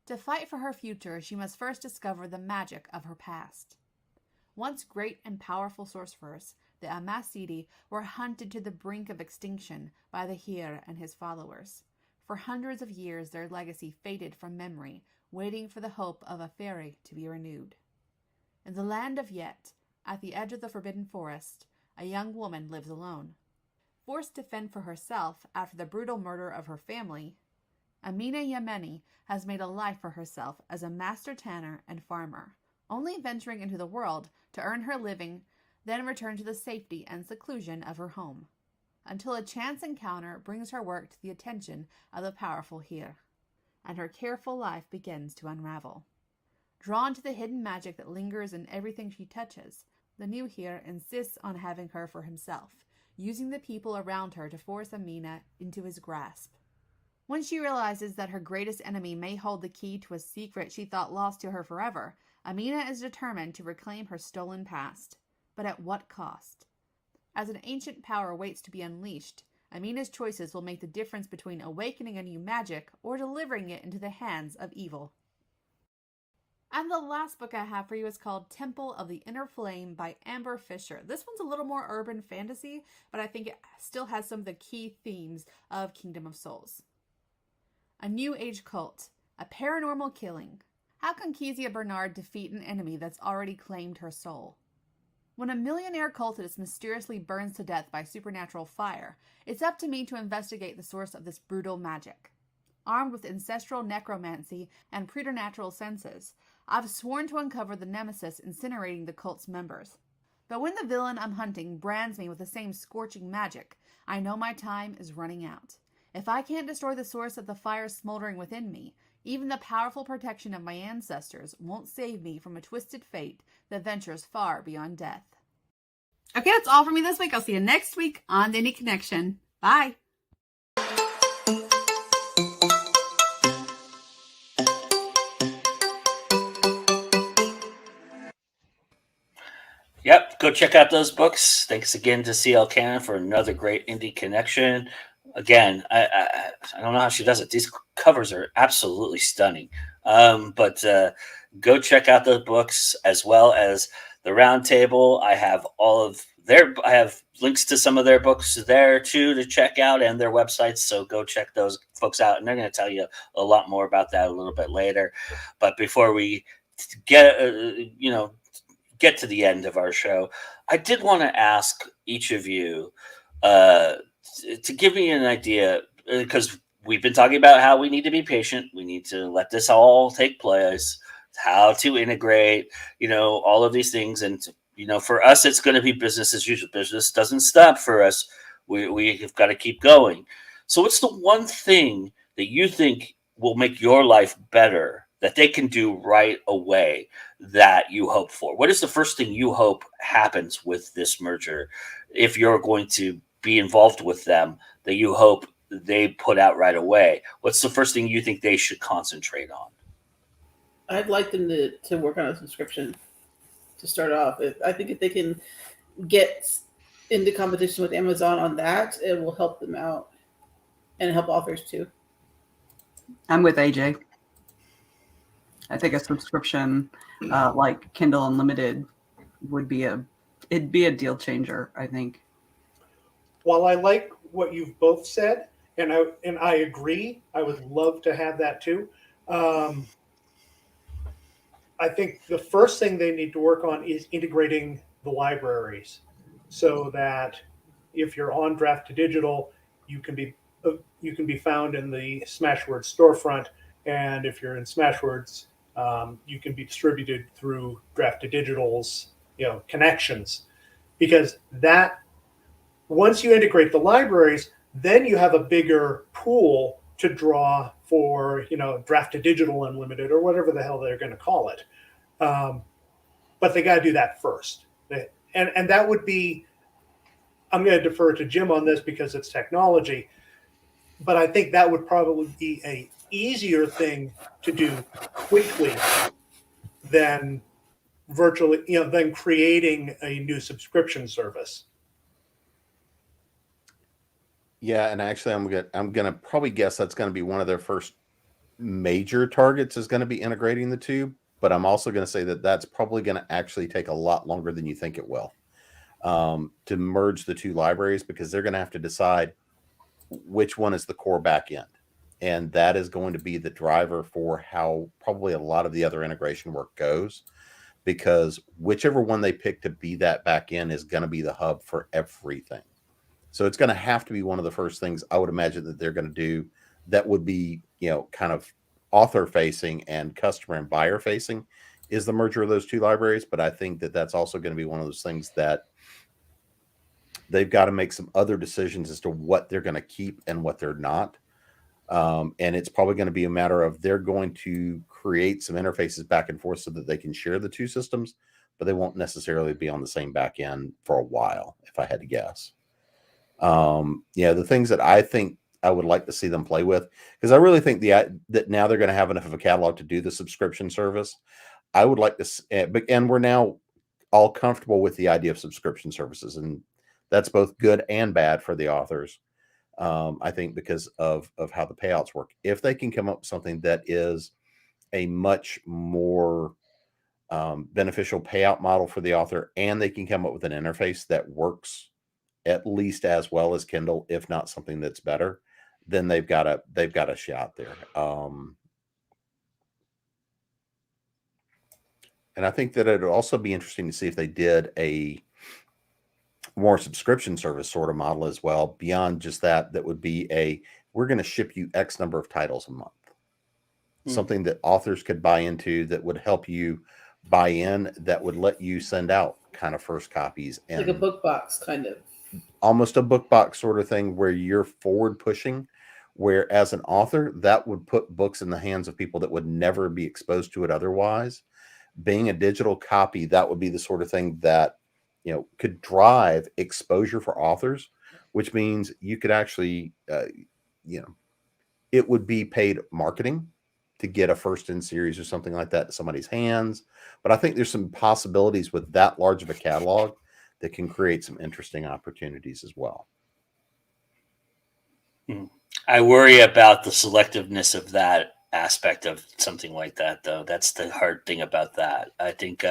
S7: To fight for her future, she must first discover the magic of her past. Once great and powerful sorcerers, the Amasidi were hunted to the brink of extinction by the Hir and his followers. For hundreds of years, their legacy faded from memory, waiting for the hope of a fairy to be renewed. In the land of Yet, at the edge of the Forbidden Forest, a young woman lives alone. Forced to fend for herself after the brutal murder of her family, Amina Yemeni has made a life for herself as a master tanner and farmer, only venturing into the world to earn her living, then return to the safety and seclusion of her home, until a chance encounter brings her work to the attention of the powerful Hir, and her careful life begins to unravel. Drawn to the hidden magic that lingers in everything she touches, the new Hir insists on having her for himself, using the people around her to force Amina into his grasp. When she realizes that her greatest enemy may hold the key to a secret she thought lost to her forever, Amina is determined to reclaim her stolen past. But at what cost? As an ancient power waits to be unleashed, Amina's choices will make the difference between awakening a new magic or delivering it into the hands of evil. And the last book I have for you is called Temple of the Inner Flame by Amber Fisher. This one's a little more urban fantasy, but I think it still has some of the key themes of Kingdom of Souls. A new age cult, a paranormal killing. How can Kezia Bernard defeat an enemy that's already claimed her soul? When a millionaire cultist mysteriously burns to death by supernatural fire, it's up to me to investigate the source of this brutal magic. Armed with ancestral necromancy and preternatural senses, I've sworn to uncover the nemesis incinerating the cult's members. But when the villain I'm hunting brands me with the same scorching magic, I know my time is running out. If I can't destroy the source of the fire smoldering within me, even the powerful protection of my ancestors won't save me from a twisted fate that ventures far beyond death. Okay, that's all for me this week. I'll see you next week on The Indie Connection. Bye.
S1: Yep, go check out those books. Thanks again to CL Cannon for another great Indie Connection. Again, I don't know how she does it. These covers are absolutely stunning. But go check out the books as well as the roundtable. I have I have links to some of their books there too to check out, and their websites. So go check those folks out, and they're going to tell you a lot more about that a little bit later. But before we get get to the end of our show, I did want to ask each of you to give me an idea, because we've been talking about how we need to be patient. We need to let this all take place, how to integrate, all of these things. And, for us, it's going to be business as usual. Business doesn't stop for us. We've got to keep going. So what's the one thing that you think will make your life better that they can do right away that you hope for? What is the first thing you hope happens with this merger, if you're going to be involved with them, that you hope they put out right away? What's the first thing you think they should concentrate on?
S4: I'd like them to work on a subscription to start off. I think if they can get into competition with Amazon on that, it will help them out and help authors too.
S3: I'm with AJ. I think a subscription like Kindle Unlimited it'd be a deal changer, I think.
S6: While I like what you've both said, and I agree, I would love to have that too. I think the first thing they need to work on is integrating the libraries, so that if you're on Draft to Digital, you can be found in the Smashwords storefront, and if you're in Smashwords, you can be distributed through Draft to Digital's connections. Because that, once you integrate the libraries, then you have a bigger pool to draw for, Draft to Digital Unlimited or whatever the hell they're going to call it. But they got to do that first. And that would be, I'm going to defer to Jim on this because it's technology, but I think that would probably be a easier thing to do quickly than than creating a new subscription service.
S2: Yeah, and actually, I'm gonna probably guess that's going to be one of their first major targets, is going to be integrating the two. But I'm also going to say that that's probably going to actually take a lot longer than you think it will, to merge the two libraries, because they're going to have to decide which one is the core back end, and that is going to be the driver for how probably a lot of the other integration work goes. Because whichever one they pick to be that back end is going to be the hub for everything. So it's going to have to be one of the first things I would imagine that they're going to do, that would be, kind of author facing and customer and buyer facing, is the merger of those two libraries. But I think that that's also going to be one of those things that they've got to make some other decisions as to what they're going to keep and what they're not. And it's probably going to be a matter of, they're going to create some interfaces back and forth so that they can share the two systems, but they won't necessarily be on the same back end for a while, if I had to guess. The things that I think I would like to see them play with, because I really think that now they're going to have enough of a catalog to do the subscription service. I would like to, and we're now all comfortable with the idea of subscription services, and that's both good and bad for the authors. I think because of how the payouts work. If they can come up with something that is a much more beneficial payout model for the author, and they can come up with an interface that works at least as well as Kindle, if not something that's better, then they've got a shot there. And I think that it'd also be interesting to see if they did a more subscription service sort of model as well. Beyond just that would be we're going to ship you X number of titles a month. Something that authors could buy into, that would help you buy in, that would let you send out kind of first copies, and
S4: like a book box, kind of
S2: almost a book box sort of thing, where you're forward pushing, where as an author, that would put books in the hands of people that would never be exposed to it otherwise. Being a digital copy, that would be the sort of thing that could drive exposure for authors, which means you could actually it would be paid marketing to get a first in series or something like that in somebody's hands. But I think there's some possibilities with that large of a catalog that can create some interesting opportunities as well.
S1: I worry about the selectiveness of that aspect of something like that, though. That's the hard thing about that. I think,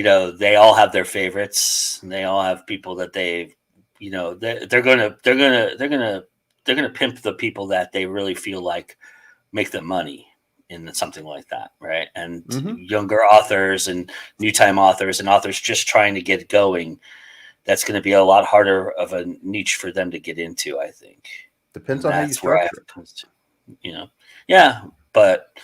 S1: they all have their favorites, and they all have people that they're gonna pimp the people that they really feel like make them money in something like that, right? And younger authors and new time authors and authors just trying to get going, that's going to be a lot harder of a niche for them to get into, I think.
S2: Depends on how you structure
S1: it. Yeah, but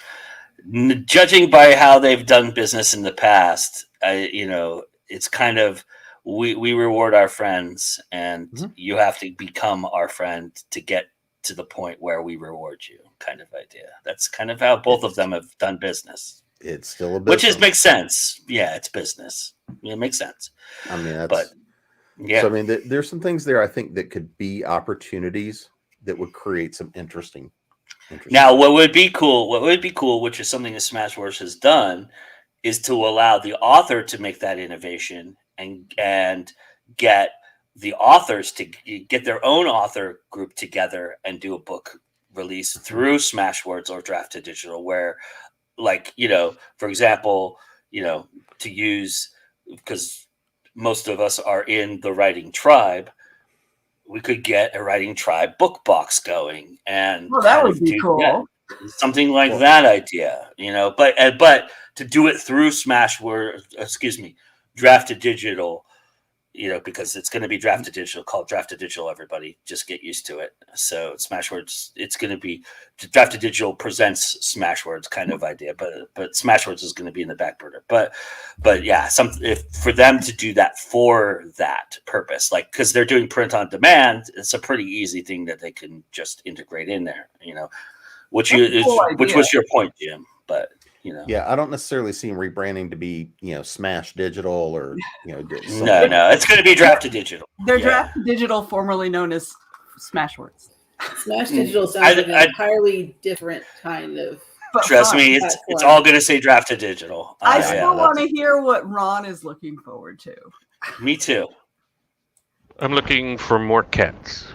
S1: judging by how they've done business in the past, it's kind of we reward our friends, and you have to become our friend to get to the point where we reward you, kind of idea. That's kind of how both of them have done business.
S2: It's still a business.
S1: Makes sense. Yeah, it's business. It makes sense.
S2: I mean,
S1: yeah.
S2: So, I mean, there's some things there I think that could be opportunities that would create some interesting.
S1: Now, what would be cool, which is something that Smashwords has done, is to allow the author to make that innovation and get the authors to get their own author group together and do a book release through Smashwords or Draft to Digital, where, like, for example, to use, because most of us are in the writing tribe, we could get a writing tribe book box going, and
S3: that would be cool.
S1: Something like that idea, but to do it through Draft to Digital, because it's going to be Draft to Digital, called Draft to Digital. Everybody just get used to it. So Smashwords, it's going to be Draft to Digital presents Smashwords kind of idea, but Smashwords is going to be in the back burner. But yeah, for them to do that for that purpose, like, because they're doing print on demand, it's a pretty easy thing that they can just integrate in there. Which was your point, Jim? But
S2: yeah, I don't necessarily see them rebranding to be Smash Digital or
S1: no, it's going to be Draft to Digital.
S3: They're Draft to Digital, formerly known as Smashwords.
S4: Smash Digital sounds like an entirely different kind of.
S1: Trust me, it's all going to say Draft to Digital.
S3: I still want to hear what Ron is looking forward to.
S1: Me too.
S5: I'm looking for more cats.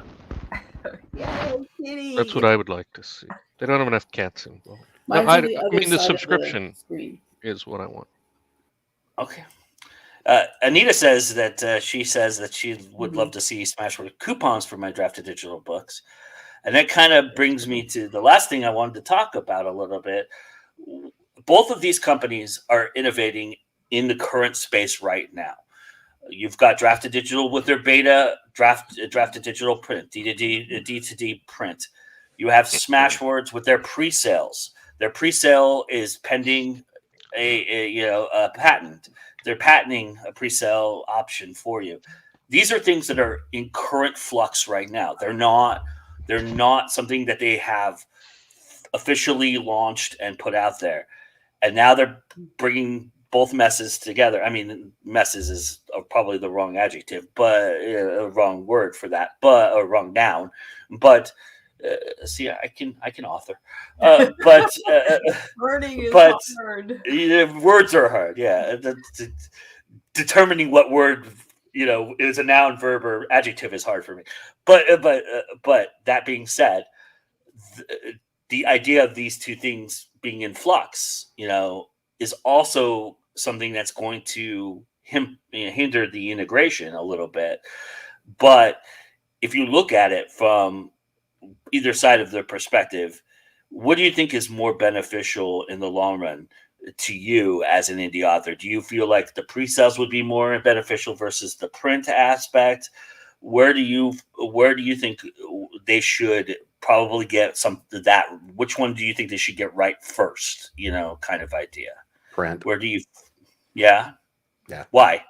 S3: Yay, kitty.
S5: That's what I would like to see. They don't have enough cats involved. The subscription is what I want.
S1: Okay. Anita says that she would love to see Smashwords coupons for my Draft to Digital books. And that kind of brings me to the last thing I wanted to talk about a little bit. Both of these companies are innovating in the current space right now. You've got Draft to Digital with their beta Draft to Digital print, D2D print. You have Smashwords with their pre-sales. Their pre-sale is pending a patent. They're patenting a pre-sale option for you. These are things that are in current flux right now. They're not something that they have officially launched and put out there. And now they're bringing both messes together. I mean, messes is probably the wrong adjective, but a wrong word for that, but a wrong noun. But see, I can author, but
S3: wording is hard.
S1: Words are hard. Yeah, determining what word is a noun, verb, or adjective is hard for me. But that being said, the idea of these two things being in flux, is also something that's going to hinder the integration a little bit. But if you look at it from either side of their perspective, what do you think is more beneficial in the long run to you as an indie author? Do you feel like the pre-sales would be more beneficial versus the print aspect? Where do you think they should probably get which one do you think they should get right first? Kind of idea.
S2: Print.
S1: Where do you? Yeah. Why?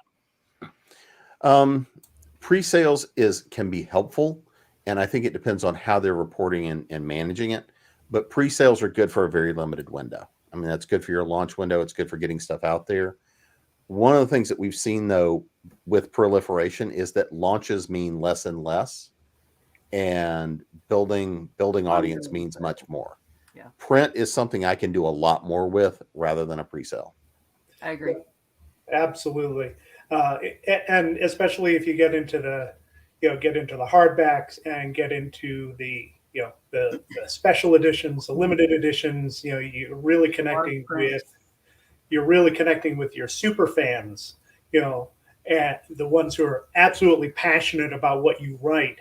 S2: Pre-sales can be helpful, and I think it depends on how they're reporting and managing it. But pre-sales are good for a very limited window. I mean, that's good for your launch window. It's good for getting stuff out there. One of the things that we've seen, though, with proliferation is that launches mean less and less, and building audience means much more.
S3: Yeah.
S2: Print is something I can do a lot more with rather than a pre-sale.
S3: I agree.
S6: Absolutely. And especially if you get into the hardbacks and get into the special editions, the limited editions, you're really connecting with your super fans. and the ones who are absolutely passionate about what you write.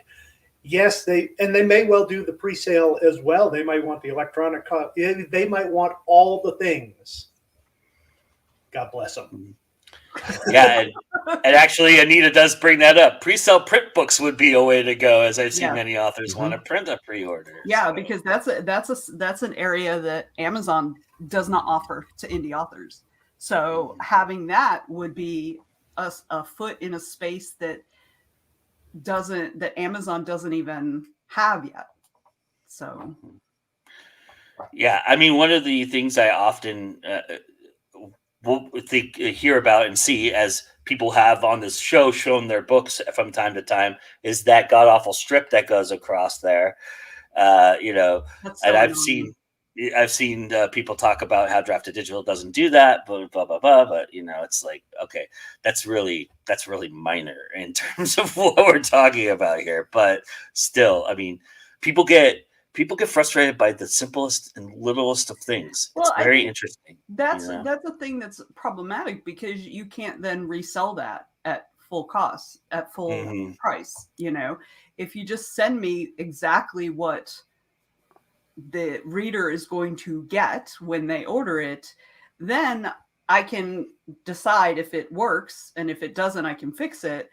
S6: Yes, they may well do the pre-sale as well. They might want the electronic copy. They might want all the things. God bless them.
S1: Yeah, and actually, Anita does bring that up. Pre-sale print books would be a way to go, as I've seen many authors want to print a pre-order.
S3: Yeah, because that's an area that Amazon does not offer to indie authors. So having that would be a foot in a space that Amazon doesn't even have yet. So
S1: yeah, I mean, one of the things I often hear about and see as people have on this show shown their books from time to time is that god awful strip that goes across there. And I've seen people talk about how Drafted Digital doesn't do that, blah blah blah blah. But it's like, okay, that's really minor in terms of what we're talking about here. But still, I mean, people get frustrated by the simplest and littlest of things. It's very interesting.
S3: That's a thing that's problematic, because you can't then resell that at full cost, at full price. If you just send me exactly what the reader is going to get when they order it, then I can decide if it works, and if it doesn't, I can fix it.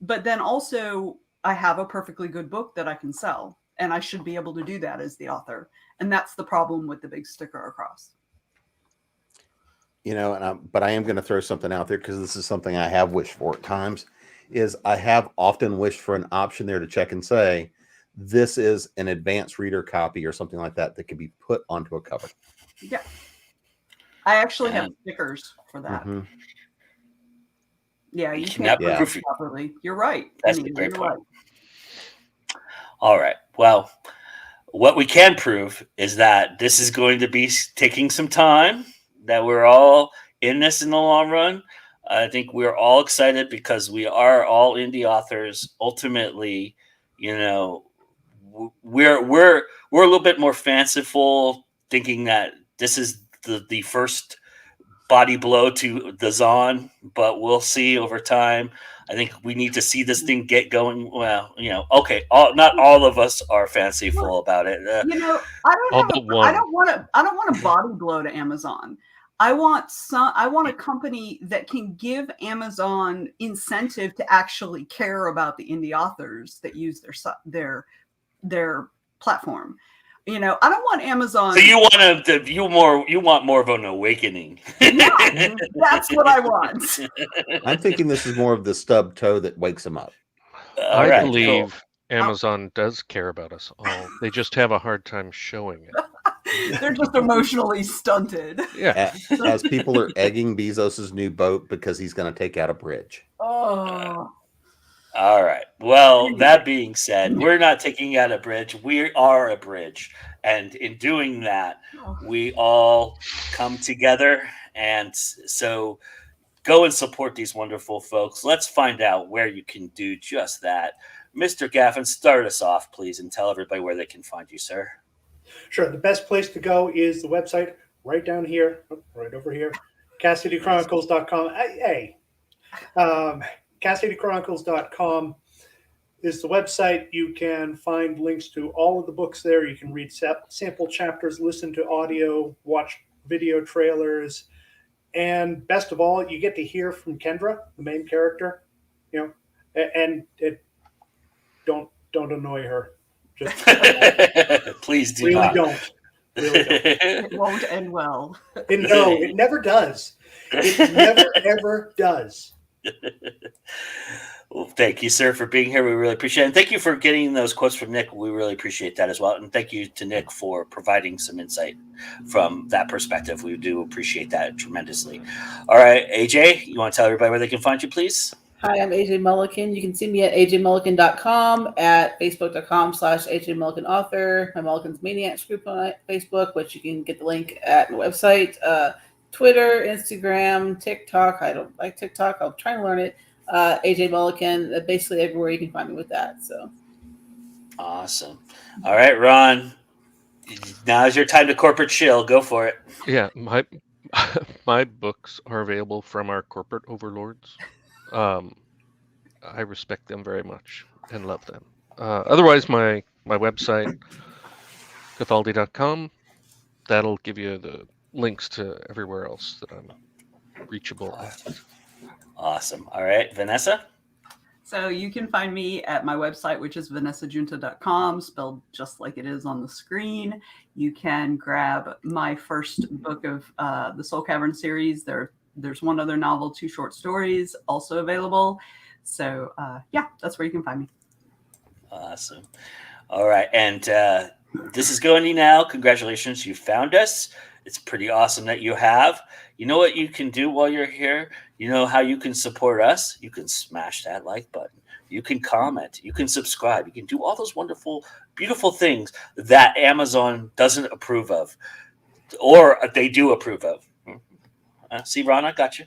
S3: But then also, I have a perfectly good book that I can sell, and I should be able to do that as the author. And that's the problem with the big sticker across.
S2: But I am going to throw something out there, because this is something I have wished for at times. Is I have often wished for an option there to check and say, this is an advanced reader copy or something like that can be put onto a cover.
S3: Yeah. I actually have stickers for that. Yeah, you can't proof it properly. You're right.
S1: That's a great point. Right. All right. Well, what we can prove is that this is going to be taking some time, that we're all in this in the long run. I think we're all excited because we are all indie authors. Ultimately, we're a little bit more fanciful, thinking that this is the first body blow to the Zon, but we'll see over time. I think we need to see this thing get going. Well, okay, not all of us are fanciful about it.
S3: I don't want a body blow to Amazon. I want a company that can give Amazon incentive to actually care about the indie authors that use their platform. I don't want Amazon.
S1: So you want more of an awakening.
S3: Yeah, that's what I want.
S2: I'm thinking this is more of the stub toe that wakes them up.
S5: I believe Amazon does care about us all. They just have a hard time showing it.
S3: They're just emotionally stunted.
S5: Yeah.
S2: As people are egging Bezos's new boat because he's going to take out a bridge.
S3: Oh.
S1: All right. Well, that being said, we're not taking out a bridge. We are a bridge. And in doing that, we all come together. And so go and support these wonderful folks. Let's find out where you can do just that. Mr. Gaffin, start us off, please, and tell everybody where they can find you, sir.
S6: Sure. The best place to go is the website right down here, right over here, CassidyChronicles.com. CassidyChronicles.com is the website. You can find links to all of the books there. You can read sample chapters, listen to audio, watch video trailers, and best of all, you get to hear from Kendra, the main character. And don't annoy her. Just
S1: please do
S6: really
S1: not.
S6: Don't. Really don't.
S3: It won't end well.
S6: No, it never does. It never ever does.
S1: Well, thank you, sir, for being here. We really appreciate it. And thank you for getting those quotes from Nick. We really appreciate that as well. And thank you to Nick for providing some insight from that perspective. We do appreciate that tremendously. All right, AJ, you want to tell everybody where they can find you, please?
S4: Hi, I'm AJ Mulligan. You can see me at ajmulligan.com, at facebook.com/ajmulliganauthor, my Mulligan's Maniacs group on Facebook, which you can get the link at my website, Twitter, Instagram, TikTok. I don't like TikTok. I'll try and learn it. AJ Mulligan, basically everywhere you can find me with that. So
S1: awesome. All right, Ron, now's your time to corporate chill. Go for it.
S5: Yeah, my books are available from our corporate overlords. I respect them very much and love them. Otherwise, my website, cathaldi.com, that'll give you the links to everywhere else that I'm reachable at.
S1: Awesome. All right, Vanessa?
S3: So you can find me at my website, which is vanessajunta.com, spelled just like it is on the screen. You can grab my first book of the Soul Cavern series. There's one other novel, 2 short stories also available. So yeah, that's where you can find me.
S1: Awesome. All right. And this is going now. Congratulations. You found us. It's pretty awesome that you have. You know what you can do while you're here? You know how you can support us? You can smash that like button. You can comment. You can subscribe. You can do all those wonderful, beautiful things that Amazon doesn't approve of, or they do approve of. See, Ron, I got you.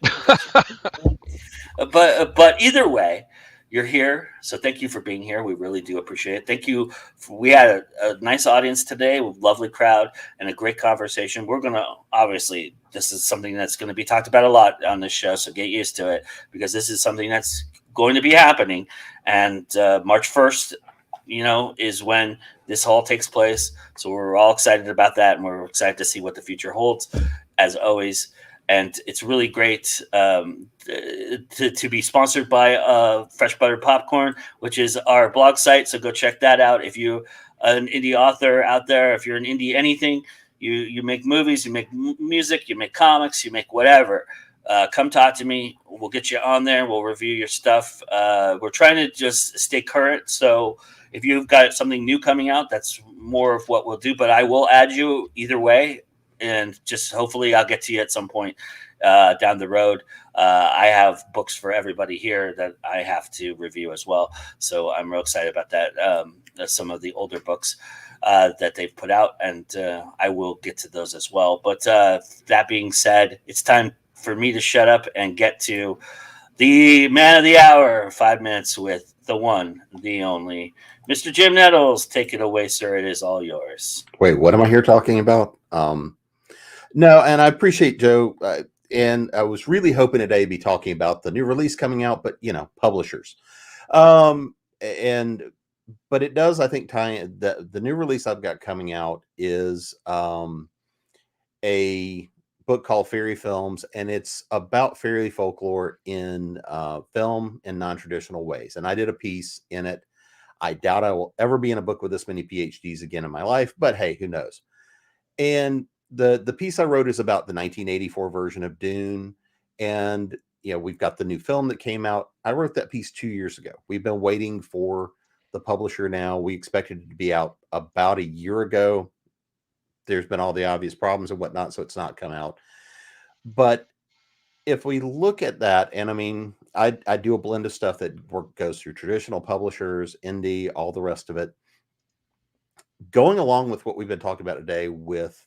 S1: But either way, you're here, so thank you for being here. We really do appreciate it. Thank you. We had a nice audience today, with a lovely crowd and a great conversation. We're gonna obviously, this is something that's going to be talked about a lot on this show, so get used to it, because this is something that's going to be happening. And March 1st, is when this all takes place. So we're all excited about that, and we're excited to see what the future holds, as always. And it's really great to be sponsored by Fresh Butter Popcorn, which is our blog site. So go check that out. If you're an indie author out there, if you're an indie anything, you make movies, you make music, you make comics, you make whatever, come talk to me. We'll get you on there. We'll review your stuff. We're trying to just stay current. So if you've got something new coming out, that's more of what we'll do. But I will add you either way. And just hopefully I'll get to you at some point down the road. I have books for everybody here that I have to review as well. So I'm real excited about that. Some of the older books that they've put out, and I will get to those as well. But that being said, it's time for me to shut up and get to the man of the hour, 5 minutes with the one, the only, Mr. Jim Nettles. Take it away, sir. It is all yours.
S2: Wait, what am I here talking about? No, and I appreciate Joe. And I was really hoping today to be talking about the new release coming out, but publishers. But it does, I think, tie in. The new release I've got coming out is a book called Fairy Films, and it's about fairy folklore in film in non-traditional ways. And I did a piece in it. I doubt I will ever be in a book with this many PhDs again in my life, but hey, who knows? And the piece I wrote is about the 1984 version of Dune. And, we've got the new film that came out. I wrote that piece 2 years ago. We've been waiting for the publisher now. We expected it to be out about a year ago. There's been all the obvious problems and whatnot, so it's not come out. But if we look at that, and I mean, I do a blend of stuff that goes through traditional publishers, indie, all the rest of it. Going along with what we've been talking about today with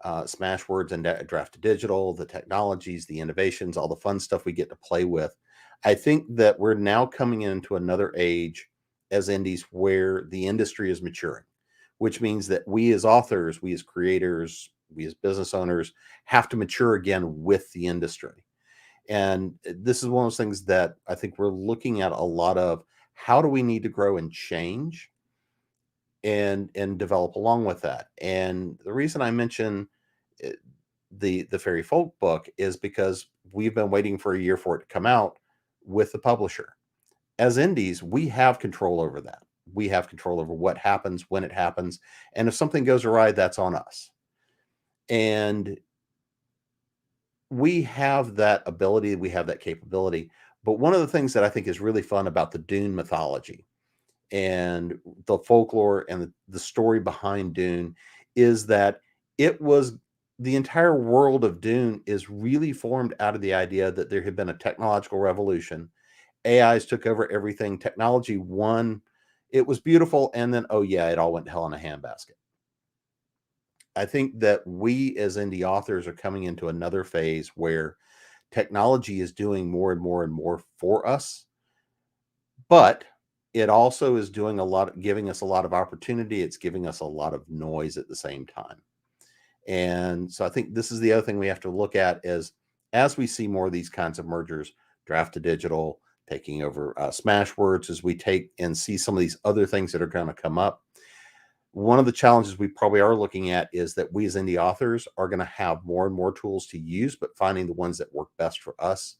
S2: Smashwords and Draft Digital, the technologies, the innovations, all the fun stuff we get to play with, I think that we're now coming into another age as indies where the industry is maturing, which means that we as authors, we as creators, we as business owners have to mature again with the industry. And this is one of those things that I think we're looking at a lot of. How do we need to grow and change and develop along with that? And the reason I mention the fairy folk book is because we've been waiting for a year for it to come out with the publisher. As indies, we have control over that. We have control over what happens, when it happens, and if something goes awry, that's on us. And we have that ability, we have that capability. But one of the things that I think is really fun about the Dune mythology and the folklore and the story behind Dune is that it was the entire world of Dune is really formed out of the idea that there had been a technological revolution. AIs took over everything. Technology won. It was beautiful. And then, oh yeah, it all went to hell in a handbasket. I think that we as indie authors are coming into another phase where technology is doing more and more and more for us, but it also is doing giving us a lot of opportunity. It's giving us a lot of noise at the same time. And so I think this is the other thing we have to look at is as we see more of these kinds of mergers, Draft to Digital, taking over Smashwords, as we take and see some of these other things that are going to come up. One of the challenges we probably are looking at is that we as indie authors are going to have more and more tools to use, but finding the ones that work best for us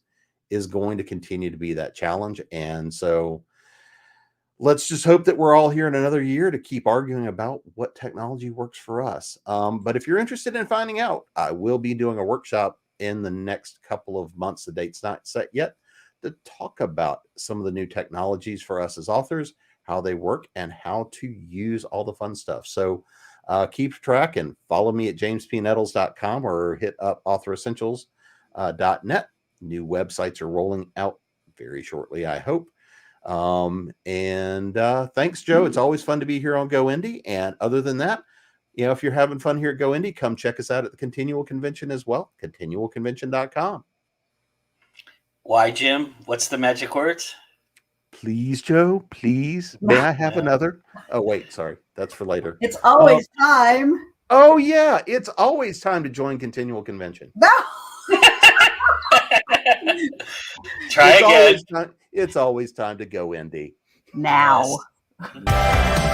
S2: is going to continue to be that challenge. And so let's just hope that we're all here in another year to keep arguing about what technology works for us. But if you're interested in finding out, I will be doing a workshop in the next couple of months. The date's not set yet, to talk about some of the new technologies for us as authors, how they work, and how to use all the fun stuff. So keep track and follow me at jamespnettles.com or hit up authoressentials.net. New websites are rolling out very shortly, I hope. Thanks, Joe. It's always fun to be here on Go Indie. And other than that, if you're having fun here at Go Indie, come check us out at the Continual Convention as well, continualconvention.com.
S1: Why, Jim? What's the magic words?
S2: Please, Joe, please. May I have another? Oh, wait, sorry. That's for later.
S3: It's always time.
S2: Oh, yeah. It's always time to join Continual Convention.
S3: No.
S1: Try again.
S2: It's always time to Go Indie.
S3: Now.
S1: Yes.